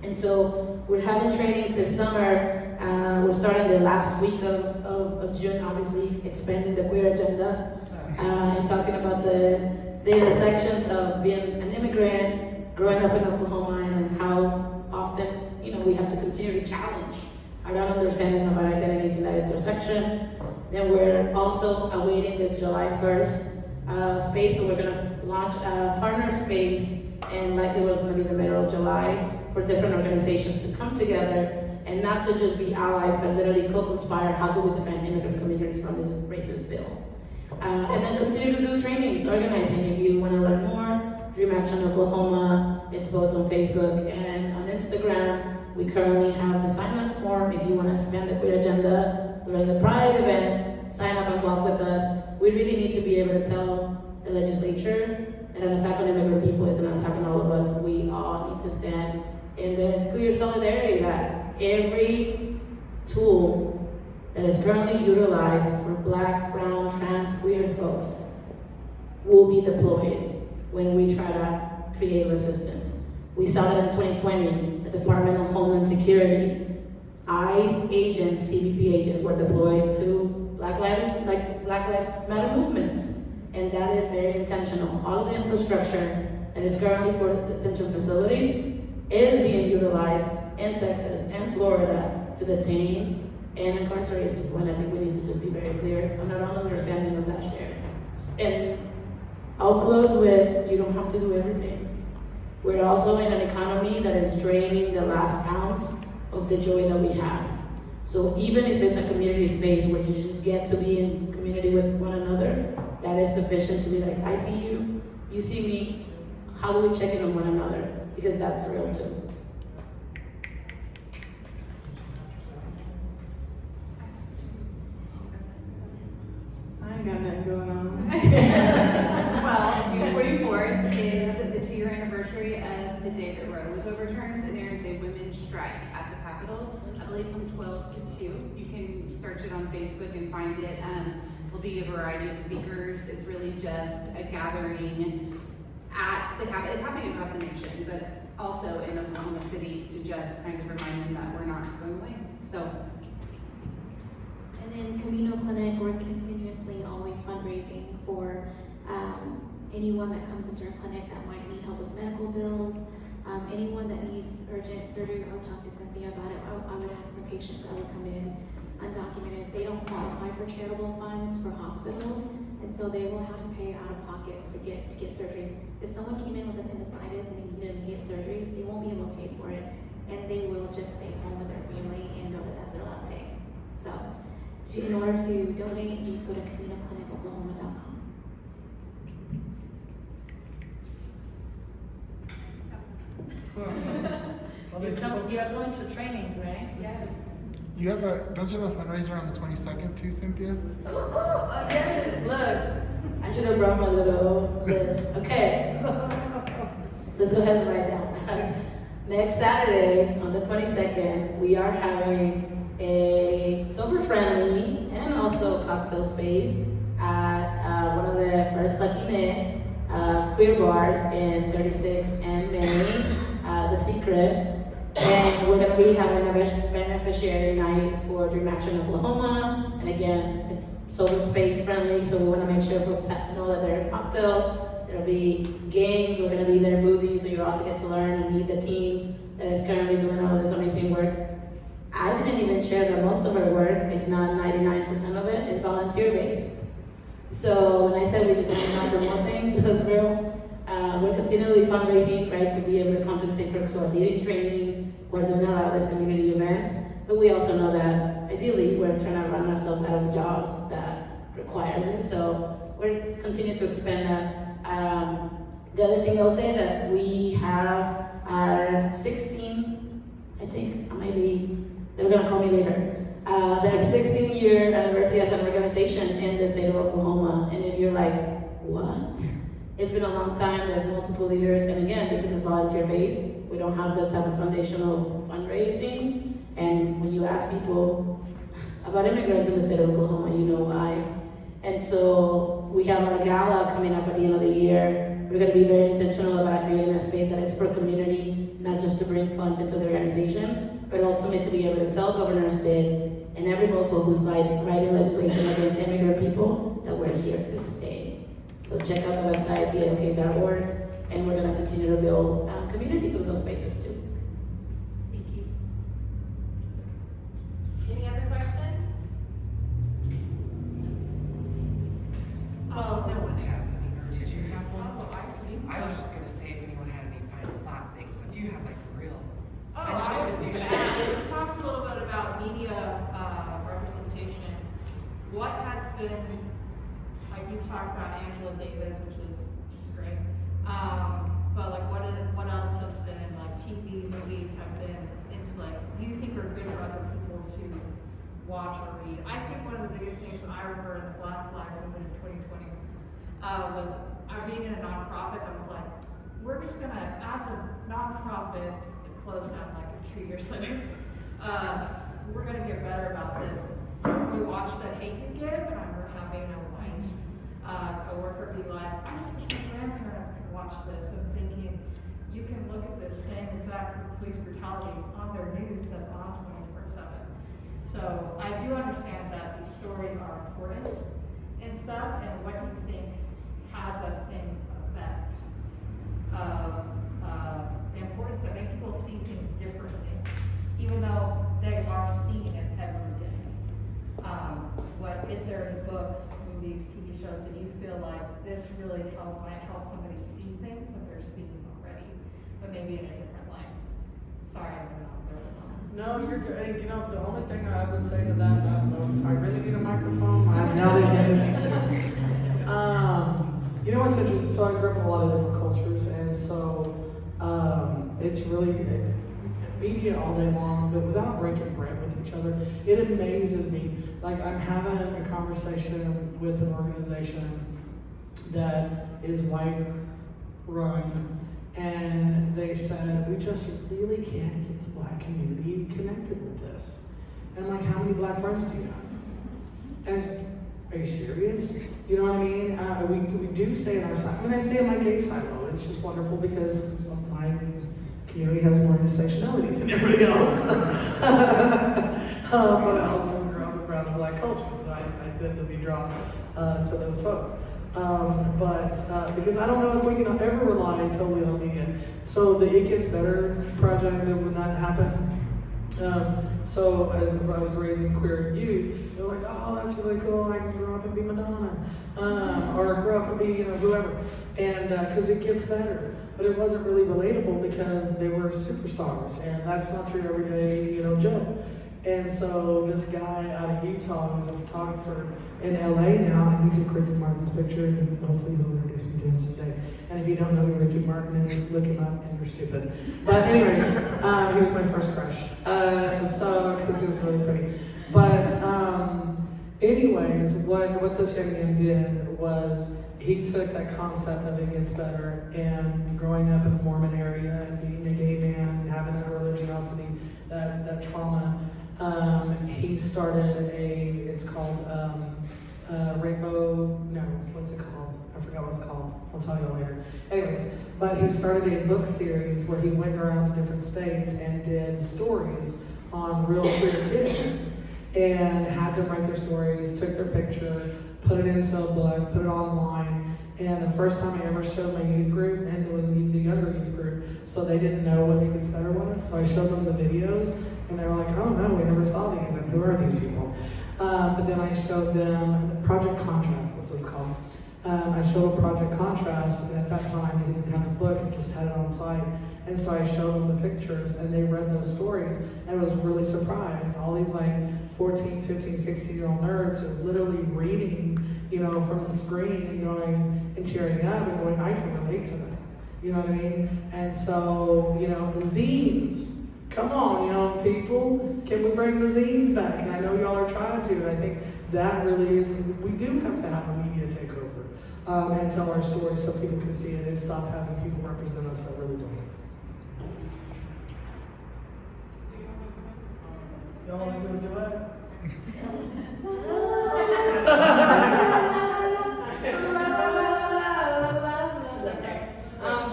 And so we're having trainings this summer. We're starting the last week of June, obviously expanding the queer agenda and talking about the intersections of being an immigrant, growing up in Oklahoma, and then how often we have to continue to challenge our understanding of our identities in that intersection. Then we're also awaiting this July 1st space, so we're gonna launch a partner space, and likely it's gonna be the middle of July for different organizations to come together and not to just be allies, but literally co-conspire how do we defend immigrant communities from this racist bill. And then continue to do trainings, organizing. If you wanna learn more, Dream Action Oklahoma, it's both on Facebook and on Instagram. We currently have the sign-up form if you want to expand the queer agenda during the Pride event. Sign up and walk with us. We really need to be able to tell the legislature that an attack on immigrant people is an attack on all of us. We all need to stand in the queer solidarity that every tool that is currently utilized for Black, brown, trans, queer folks will be deployed when we try to create resistance. We saw that in 2020, the Department of Homeland Security, ICE agents, CBP agents were deployed to Black Lives Matter movements. And that is very intentional. All of the infrastructure that is currently for detention facilities is being utilized in Texas and Florida to detain and incarcerate people. And I think we need to just be very clear on our own understanding of that share. And I'll close with, you don't have to do everything. We're also in an economy that is draining the last ounce of the joy that we have. So even if it's a community space where you just get to be in community with one another, that is sufficient to be like, I see you, you see me, how do we check in on one another? Because that's real too. I ain't got nothing going on. Well, June 24th is the 2-year anniversary of the day that Roe was overturned, and there is a women's strike at the Capitol, I believe from 12 to 2. You can search it on Facebook and find it. There'll be a variety of speakers. It's really just a gathering at the Capitol. It's happening across the nation, but also in Oklahoma City to just kind of remind them that we're not going away. So. And then Camino Clinic, we're continuously always fundraising for anyone that comes into our clinic that might need help with medical bills, anyone that needs urgent surgery. I was talking to Cynthia about it. I would have some patients that would come in undocumented. They don't qualify for charitable funds for hospitals, and so they will have to pay out of pocket to get surgeries. If someone came in with appendicitis and they needed immediate surgery, they won't be able to pay for it, and they will just stay home with their family and know that that's their last day. So, in order to donate, you just go to CaminoClinicOklahoma.com. You're going to trainings, right? Yes. Don't you have a fundraiser on the 22nd too, Cynthia? Oh, yes. Look, I should have brought my little list. Okay. Let's go ahead and write down. Next Saturday, on the 22nd, we are having a sober-friendly and also cocktail space at one of the first Latina queer bars in 36 and Main, The Secret. And we're gonna be having a beneficiary night for Dream Action Oklahoma. And again, it's sober space friendly, so we wanna make sure folks know that there are cocktails, there'll be games, we're gonna be there boothing, so you also get to learn and meet the team that is currently doing all of this amazing work. I didn't even share that most of our work, if not 99% of it, is volunteer based. So when I said we just signed up for more things, that's real. We're continually fundraising, right, to be able to compensate folks who are leading trainings, who are doing a lot of these community events. But we also know that ideally we're trying to run ourselves out of jobs that require this. So we're continuing to expand that. The other thing I'll say that we have our 16, I think, maybe they're gonna call me later. Their 16-year anniversary as an organization in the state of Oklahoma. And if you're like, what? It's been a long time, there's multiple leaders, and again, because it's volunteer-based, we don't have the type of foundational fundraising. And when you ask people about immigrants in the state of Oklahoma, you know why. And so we have our gala coming up at the end of the year. We're gonna be very intentional about creating a space that is for community, not just to bring funds into the organization, but ultimately to be able to tell Governor Stitt and every mofo who's like writing legislation against immigrant people that we're here to stay. So check out the website, theok.org, and we're gonna continue to build community through those spaces too. Thank you. Any other questions? Well, if no one has any, or did you have one? I was just gonna say if anyone had any final thought things, if you had like a real. I talked a little bit about media representation. What has been, like you talked about Angela Davis, which is great. But like what else has been, like TV, movies have been, it's like, you think are good for other people to watch or read? I think one of the biggest things I remember in the Black Lives Movement in 2020 was being in a nonprofit that was like, we're just gonna, as a nonprofit, it closed down like 2 years later, we're gonna get better about this. We watched The Hate U Give, and I remember having a worker be like, I just wish my grandparents could watch this, and thinking, you can look at this same exact police brutality on their news that's on 24/7. So I do understand that these stories are important and stuff, and what do you think has that same effect of the importance that make people see things differently, even though they are seeing it every day? What is there any books, movies, TV shows that you feel like this really might help somebody see things that they're seeing already, but maybe in a different light? Sorry, I'm not really long. No, you're good. You know, the only thing I would say to that, I don't know if I really need a microphone. Now they handed me two. You know what's interesting? So I grew up in a lot of different cultures, and so it's really media all day long, but without breaking bread with each other. It amazes me. Like, I'm having a conversation with an organization that is white run, and they said, we just really can't get the black community connected with this. And I'm like, how many black friends do you have? And are you serious? You know what I mean? We do say in our side, I mean, I stay in my gay silo. It's just wonderful because my community has more intersectionality than everybody else. But I also grew up around the black culture, so I tend to be drawn to those folks. But because I don't know if we can ever rely totally on media. So the It Gets Better project, when that happened, so as I was raising queer youth, they're like, oh, that's really cool, I can grow up and be Madonna, or grow up and be, whoever, and because it gets better. But it wasn't really relatable because they were superstars, and that's not your everyday, Joe. And so this guy out of Utah who's a photographer in LA now, and he took Ricky Martin's picture, and hopefully he'll introduce me to him someday. And if you don't know who Ricky Martin is, look him up and you're stupid. But anyways, he was my first crush. Because he was really pretty. But anyways, what this young man did was he took that concept of It Gets Better, and growing up in a Mormon area and being a gay man and having that religiosity, that trauma, he started it's called Rainbow, no, what's it called? I forgot what it's called. I'll tell you later. Anyways, but he started a book series where he went around to different states and did stories on real queer kids and had them write their stories, took their picture, put it into a book, put it online. And the first time I ever showed my youth group, and it was the younger youth group, so they didn't know what Naked Sweater was. So I showed them the videos, and they were like, "Oh no, we never saw these. And who are these people?" But then I showed them Project Contrast. That's what it's called. I showed Project Contrast, and at that time they didn't have the book; they just had it on site. And so I showed them the pictures, and they read those stories, and I was really surprised. All these like 14, 15, 16-year-old nerds are literally reading, from the screen and going and tearing up and going, I can relate to that. You know what I mean? And so, zines. Come on, young people. Can we bring the zines back? And I know y'all are trying to, and I think that really is, we do have to have a media takeover and tell our story so people can see it and stop having people represent us that really don't. Y'all want to do it?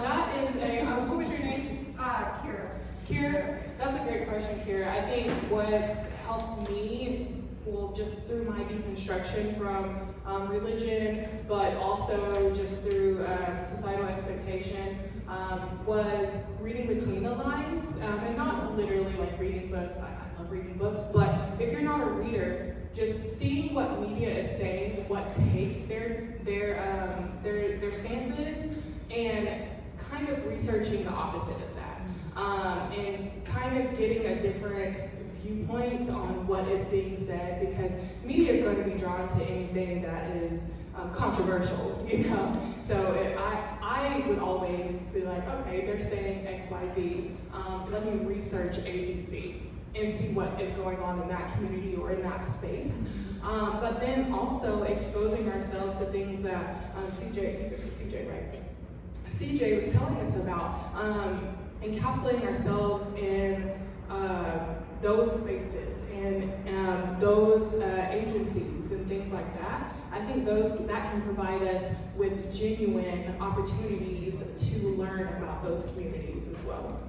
That is what was your name? Kira. Kira, that's a great question, Kira. I think what helps me, just through my deconstruction from religion, but also just through societal expectation, was reading between the lines, and not literally like reading books. I love reading books, but if you're not a reader, just seeing what media is saying, what take their stance is, and kind of researching the opposite of that, and kind of getting a different viewpoint on what is being said, because media is going to be drawn to anything that is controversial, So I would always be like, okay, they're saying X, Y, Z. Let me research ABC and see what is going on in that community or in that space. But then also exposing ourselves to things that CJ, right? CJ was telling us about, encapsulating ourselves in those spaces and those agencies and things like that. I think that can provide us with genuine opportunities to learn about those communities as well.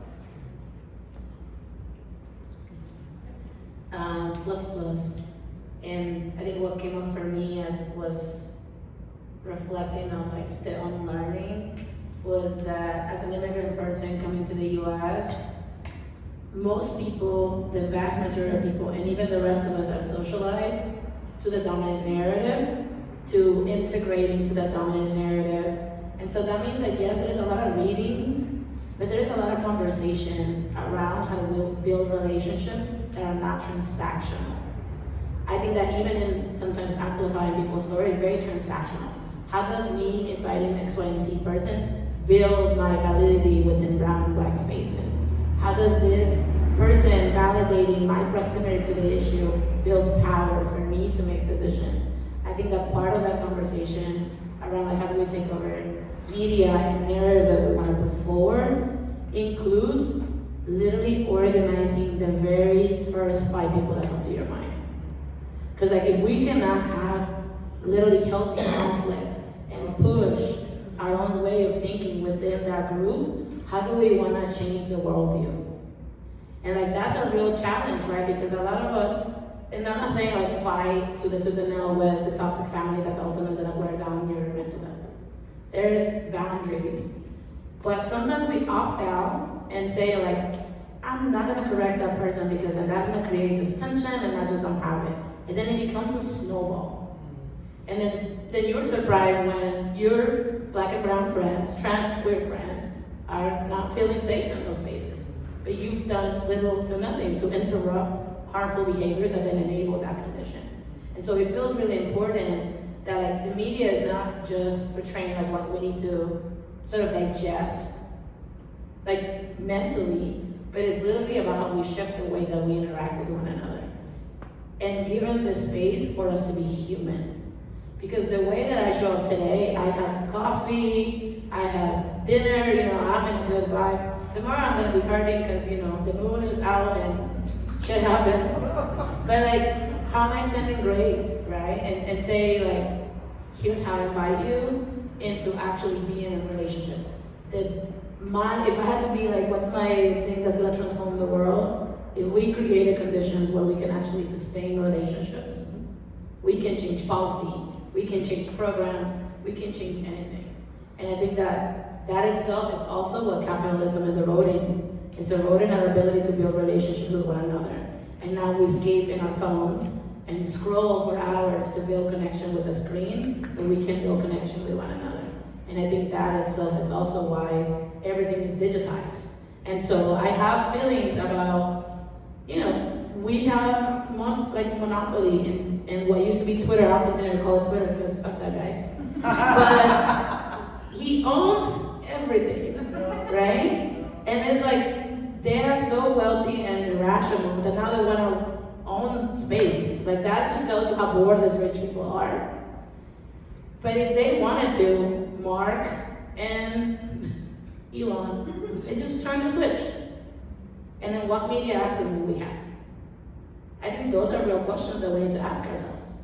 Plus, and I think what came up for me was reflecting on like the unlearning was that as an immigrant person coming to the U.S., most people, the vast majority of people, and even the rest of us are socialized to the dominant narrative, to integrating to that dominant narrative. And so that means that yes, there's a lot of readings, but there's a lot of conversation around how to build relationships that are not transactional. I think that even in sometimes amplifying people's story is very transactional. How does me inviting X, Y, and Z person build my validity within brown and black spaces? How does this person validating my proximity to the issue builds power for me to make decisions? I think that part of that conversation around like how do we take over media and narrative that we want to put forward includes literally organizing the very first 5 people that come to your mind. Because like if we cannot have literally healthy conflict and push our own way of thinking within that group, how do we want to change the worldview? And like that's a real challenge, right? Because a lot of us, and I'm not saying like fight to the nail with the toxic family that's ultimately gonna wear down your mental health. There's boundaries. But sometimes we opt out and say like, I'm not gonna correct that person because then that's gonna create this tension and I just don't have it. And then it becomes a snowball. And then you're surprised when your black and brown friends, trans queer friends, are not feeling safe in those spaces. But you've done little to nothing to interrupt harmful behaviors that then enable that condition. And so it feels really important that like the media is not just portraying like what we need to sort of digest, like mentally, but it's literally about how we shift the way that we interact with one another. And given the space for us to be human. Because the way that I show up today, I have coffee, I have dinner, I'm in a good vibe. Tomorrow I'm gonna be hurting because, the moon is out and shit happens. But like, how am I extending grace, right? And say like, here's how I invite you into actually being in a relationship. If I had to be like, what's my thing that's gonna transform the world? If we create conditions where we can actually sustain relationships, we can change policy, we can change programs, we can change anything. And I think that itself is also what capitalism is eroding. It's eroding our ability to build relationships with one another. And now we escape in our phones and scroll for hours to build connection with a screen, but we can't build connection with one another. And I think that itself is also why everything is digitized. And so I have feelings about, we have monopoly in what used to be Twitter. I'll continue to call it Twitter because fuck that guy. But he owns everything, right? And it's like, they are so wealthy and irrational that now they want to own space. Like that just tells you how bored these rich people are. But if they wanted to, Mark and Elon, they just turn the switch. And then what media access will we have? I think those are real questions that we need to ask ourselves.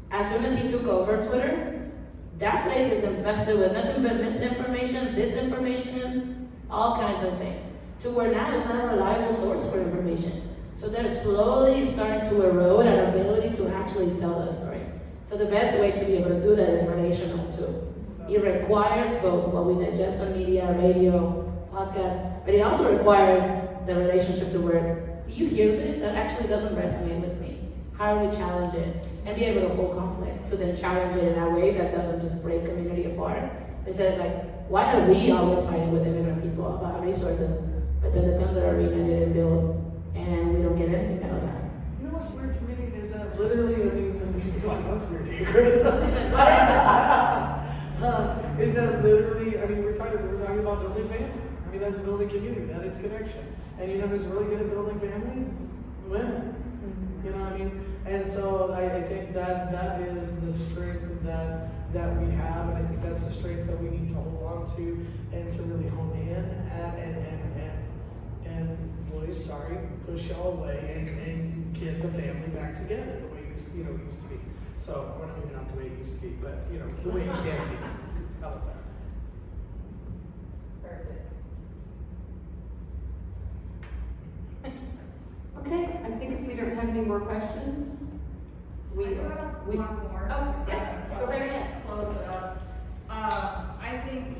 As soon as he took over Twitter, that place is infested with nothing but misinformation, disinformation, all kinds of things. To where now it's not a reliable source for information. So they're slowly starting to erode our ability to actually tell the story. So the best way to be able to do that is relational too. It requires both what we digest on media, radio, podcasts, but it also requires the relationship to where, do you hear this? That actually doesn't resonate with me. How do we challenge it? And be able to hold conflict to then challenge it in a way that doesn't just break community apart. It says like, why are we always fighting with immigrant people about resources, but then the Thunder Arena didn't build and we don't get anything out of that? You know what's weird to me is that literally, like, what's weird to you, Chris? Is that literally, we're talking about building family. That's building community, that is connection. And you know who's really good at building family? Women. You know what I mean? And so I think that is the strength that we have, and I think that's the strength that we need to hold on to and to really hone in at and boys, sorry, push y'all away and get the family back together the way it used to be. So, or maybe not the way it used to be, but the way it can be. How about that? Okay, I think if we don't have any more questions, we. One more. Oh, yes, go right ahead. Close it up. I think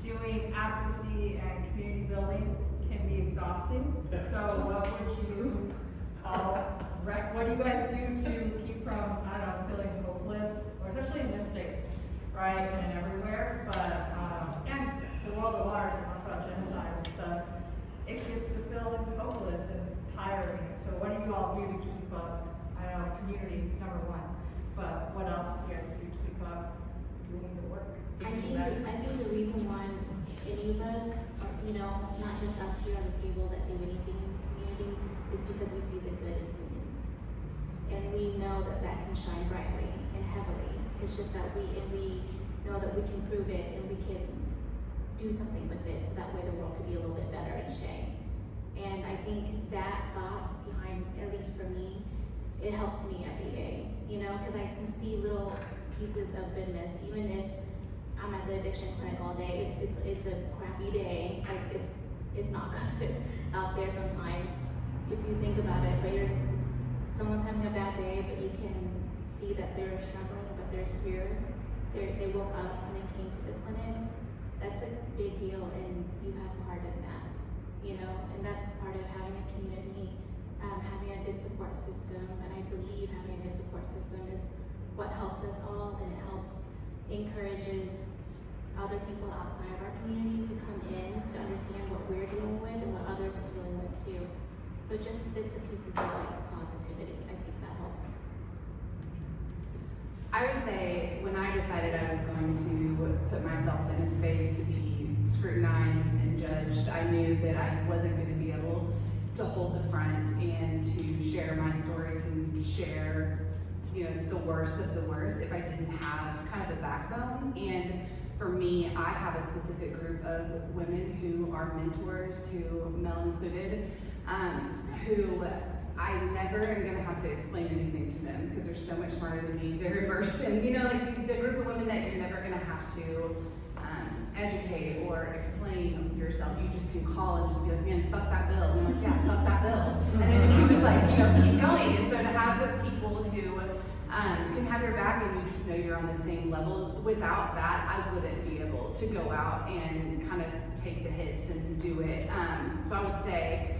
doing advocacy and community building can be exhausting. So what would you what do you guys do to keep from, feeling hopeless, or especially in this state, right, and everywhere, but, and the world at large, talk about genocide and stuff, it gets to feel hopeless and tiring. So what do you all do to keep up? Community, number one, but what else do you guys do to keep up doing the work? I think the reason why any of us, not just us here on the table that do anything in the community, is because we see the good in humans. And we know that can shine brightly and heavily. It's just that we know that we can prove it and we can do something with it, so that way the world could be a little bit better each day. And I think that thought behind, at least for me, it helps me every day, because I can see little pieces of goodness, even if I'm at the addiction clinic all day. It's a crappy day, like it's not good out there sometimes if you think about it, but someone's having a bad day, but you can see that they're struggling, but they're here, they woke up and they came to the clinic. That's a big deal, and you have part in that, and that's part of having a community, having a good support system. And I believe having a good support system is what helps us all, and it encourages other people outside of our communities to come in to understand what we're dealing with and what others are dealing with too. So just bits and pieces of positivity, I think that helps. I would say when I decided I was going to put myself in a space to be scrutinized and judged, I knew that I wasn't going to be able to hold the front and to share my stories and share, the worst of the worst if I didn't have kind of a backbone. And for me, I have a specific group of women who are mentors, who Mel included, who I never am gonna have to explain anything to them because they're so much smarter than me. They're immersed in, like the group of women that you're never gonna have to educate or explain yourself. You just can call and just be like, man, fuck that bill. And they're like, yeah, fuck that bill. And then you can just keep going. And so to have people who can have your back and you just know you're on the same level, without that, I wouldn't be able to go out and kind of take the hits and do it. So I would say,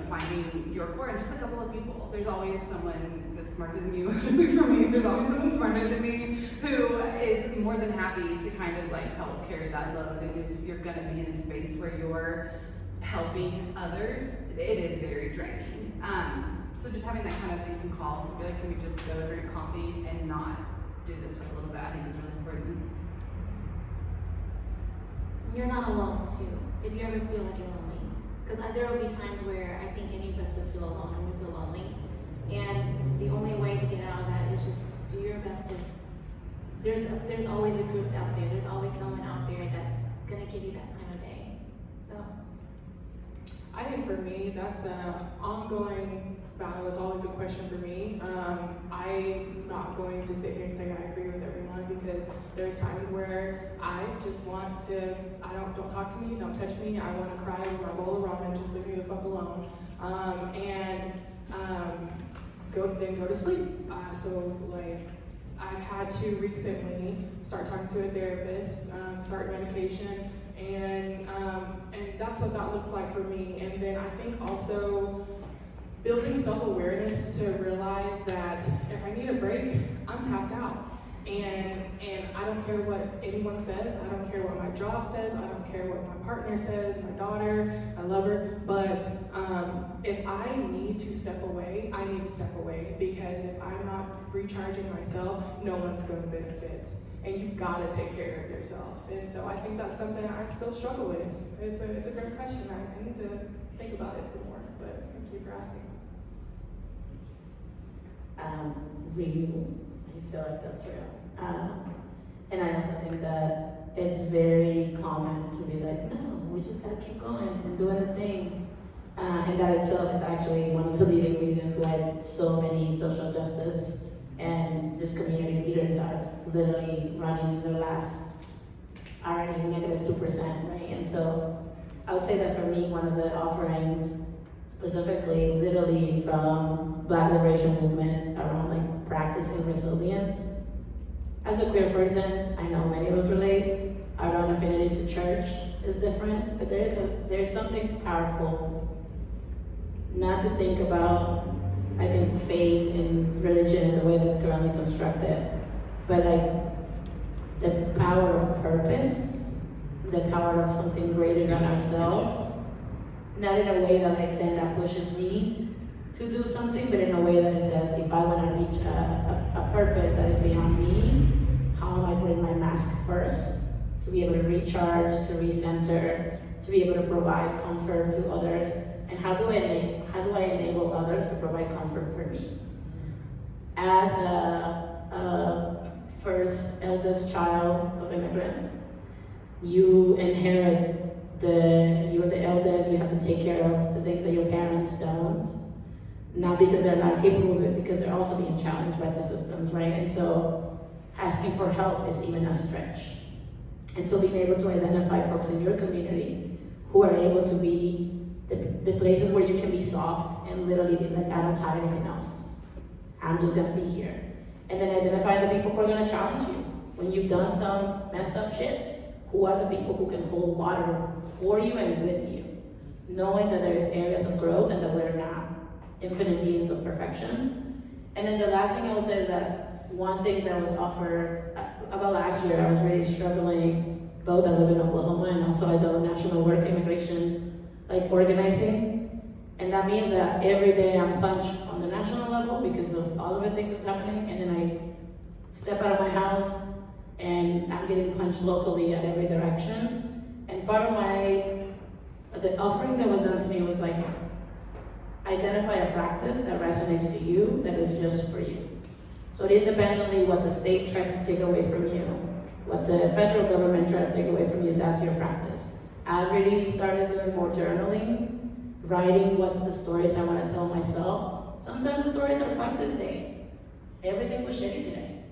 finding your core and just a couple of people. There's always someone that's smarter than you, at least for me, there's always someone smarter than me who is more than happy to kind of help carry that load. And if you're gonna be in a space where you're helping others, it is very draining. So just having that kind of, you can call and be like, can we just go drink coffee and not do this for a little bit? I think it's really important. You're not alone too, if you ever feel like you're lonely. Because there will be times where I think any of us would feel alone and would feel lonely. And the only way to get out of that is just do your best to, there's always a group out there, there's always someone out there that's gonna give you that time of day. So. I think for me, that's an ongoing battle. It's always a question for me. I'm not going to sit here and say I agree with everyone because there's times where I just want to, don't talk to me, don't touch me. I want to cry with my bowl of ramen, just leave me the fuck alone. Go to sleep. I've had to recently start talking to a therapist, start medication, and that's what that looks like for me. And then I think also building self-awareness to realize that if I need a break, I'm tapped out. And I don't care what anyone says, I don't care what my job says, I don't care what my partner says, my daughter, I love her, but if I need to step away, I need to step away, because if I'm not recharging myself, no one's going to benefit. And you've got to take care of yourself. And so I think that's something I still struggle with. It's a great question. I need to think about it some more, but thank you for asking. Real. I feel like that's real. And I also think that it's very common to be like, no, we just gotta keep going and doing the thing. And that itself is actually one of the leading reasons why so many social justice and just community leaders are literally running in the last, already -2%, right? And so I would say that for me, one of the offerings specifically literally from Black liberation movement around practicing resilience. As a queer person, I know many of us relate. Our own affinity to church is different, but there's something powerful not to think about, I think, faith and religion in the way that's currently constructed, but the power of purpose, the power of something greater than ourselves. Not in a way that pushes me to do something, but in a way that it says, if I want to reach a purpose that is beyond me, how am I putting my mask first to be able to recharge, to recenter, to be able to provide comfort to others, and how do I enable others to provide comfort for me? As a first eldest child of immigrants, you inherit you're the eldest, you have to take care of the things that your parents don't. Not because they're not capable, but because they're also being challenged by the systems, right? And so asking for help is even a stretch. And so being able to identify folks in your community who are able to be the places where you can be soft and literally be like, I don't have anything else. I'm just gonna be here. And then identify the people who are gonna challenge you. When you've done some messed up shit, who are the people who can hold water for you and with you? Knowing that there is areas of growth and that we're not infinite beings of perfection. And then the last thing I would say is that one thing that was offered about last year, I was really struggling, both I live in Oklahoma and also I do national work immigration organizing. And that means that every day I'm punched on the national level because of all of the things that's happening, and then I step out of my house and I'm getting punched locally at every direction. And part of the offering that was done to me was identify a practice that resonates to you, that is just for you. So independently what the state tries to take away from you, what the federal government tries to take away from you, that's your practice. I've really started doing more journaling writing what's the stories I want to tell myself. Sometimes the stories are fuck this day. Everything was shitty today.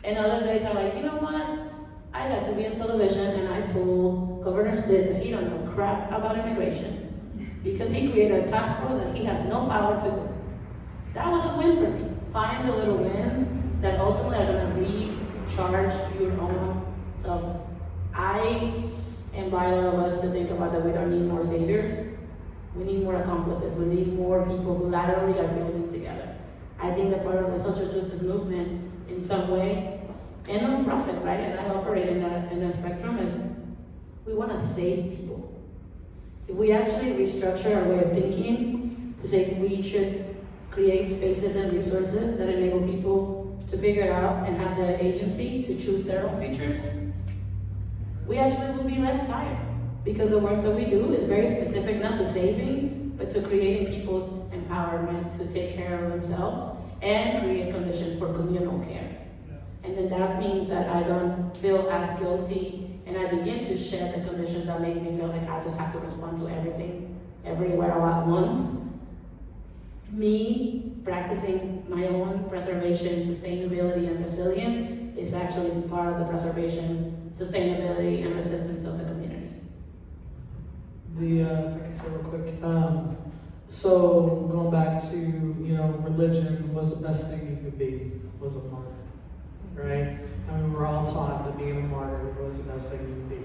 And other days I'm like, you know what? I got to be on television and I told Governor Stitt that he don't know crap about immigration because he created a task force that he has no power to do. That was a win for me. Find the little wins that ultimately are going to recharge your own self. I invite all of us to think about that we don't need more saviors. We need more accomplices. We need more people who laterally are building together. I think that part of the social justice movement in some way, and nonprofits, right, and I operate in that spectrum, is we want to save people. If we actually restructure our way of thinking to say we should create spaces and resources that enable people to figure it out and have the agency to choose their own futures, we actually will be less tired. Because the work that we do is very specific, not to saving, but to creating people's empowerment to take care of themselves and create conditions for communal care. And then that means that I don't feel as guilty and I begin to shed the conditions that make me feel like I just have to respond to everything, everywhere, all at once. Me practicing my own preservation, sustainability, and resilience is actually part of the preservation, sustainability, and resistance of the community. If I can say real quick, so going back to, religion was the best thing you could be, was a martyr, right? I mean, we're all taught that being a martyr was the best thing you could be.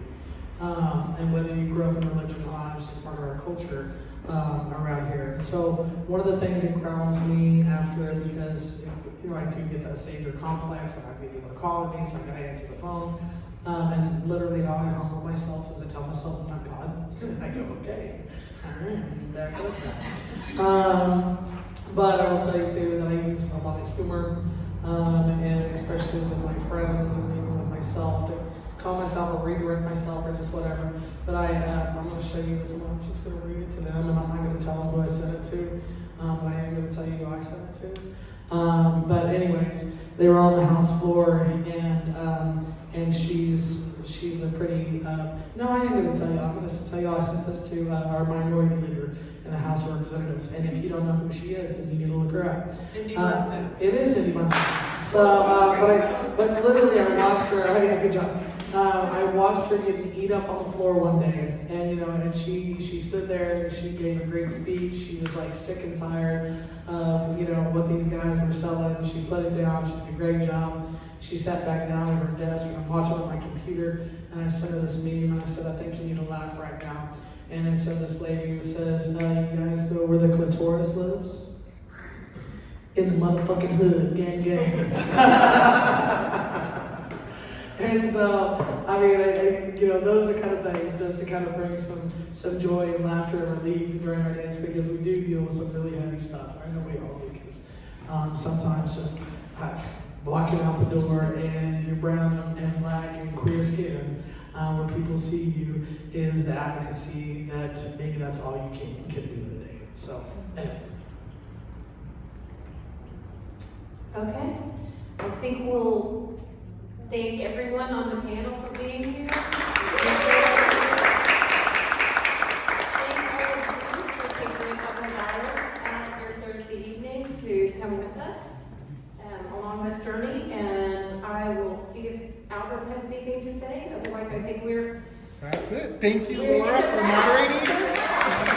And whether you grew up in religion or not, it's just part of our culture around here. And so one of the things that grounds me after, because, I do get that savior complex, and I have people calling me, so I gotta answer the phone. And literally how I humble myself is I tell myself I'm not God. And I go, okay, all right, I'm back up now. But I will tell you too that I use a lot of humor, and especially with my friends and even with myself to calm myself or redirect myself or just whatever. But I'm going to show you this one. I'm just going to read it to them, and I'm not going to tell them who I sent it to, but I am going to tell you who I sent it to. But anyways, they were on the House floor, and she's a pretty, no, I am going to tell you, I'm going to tell you I sent this to our minority leader in the House of Representatives, and if you don't know who she is, then you need to look her up. Cindy Munson. It is Cindy Munson. So, but literally I watched her, yeah, good job. I watched her getting eat up on the floor one day, and and she stood there, she gave a great speech, she was like sick and tired of, what these guys were selling, she put it down, she did a great job. She sat back down at her desk, and I'm watching on my computer, and I sent her this meme, and I said, I think you need to laugh right now. And it said this lady who says, you guys know where the clitoris lives? In the motherfucking hood, gang gang. And so, I mean, those are kind of things just to kind of bring some joy and laughter and relief during our days, because we do deal with some really heavy stuff. I know we all do, because sometimes just walking out the door and you're brown and black and queer skin, where people see you, is the advocacy that maybe that's all you can do in a day. So, anyways. Okay, I think we'll thank everyone on the panel for being here. Thank all of you for taking a couple of hours out of your Thursday evening to come with us along this journey, and I will see if Albert has anything to say. Otherwise, I think we're... That's it. Thank you, We're Laura, for wrap. moderating.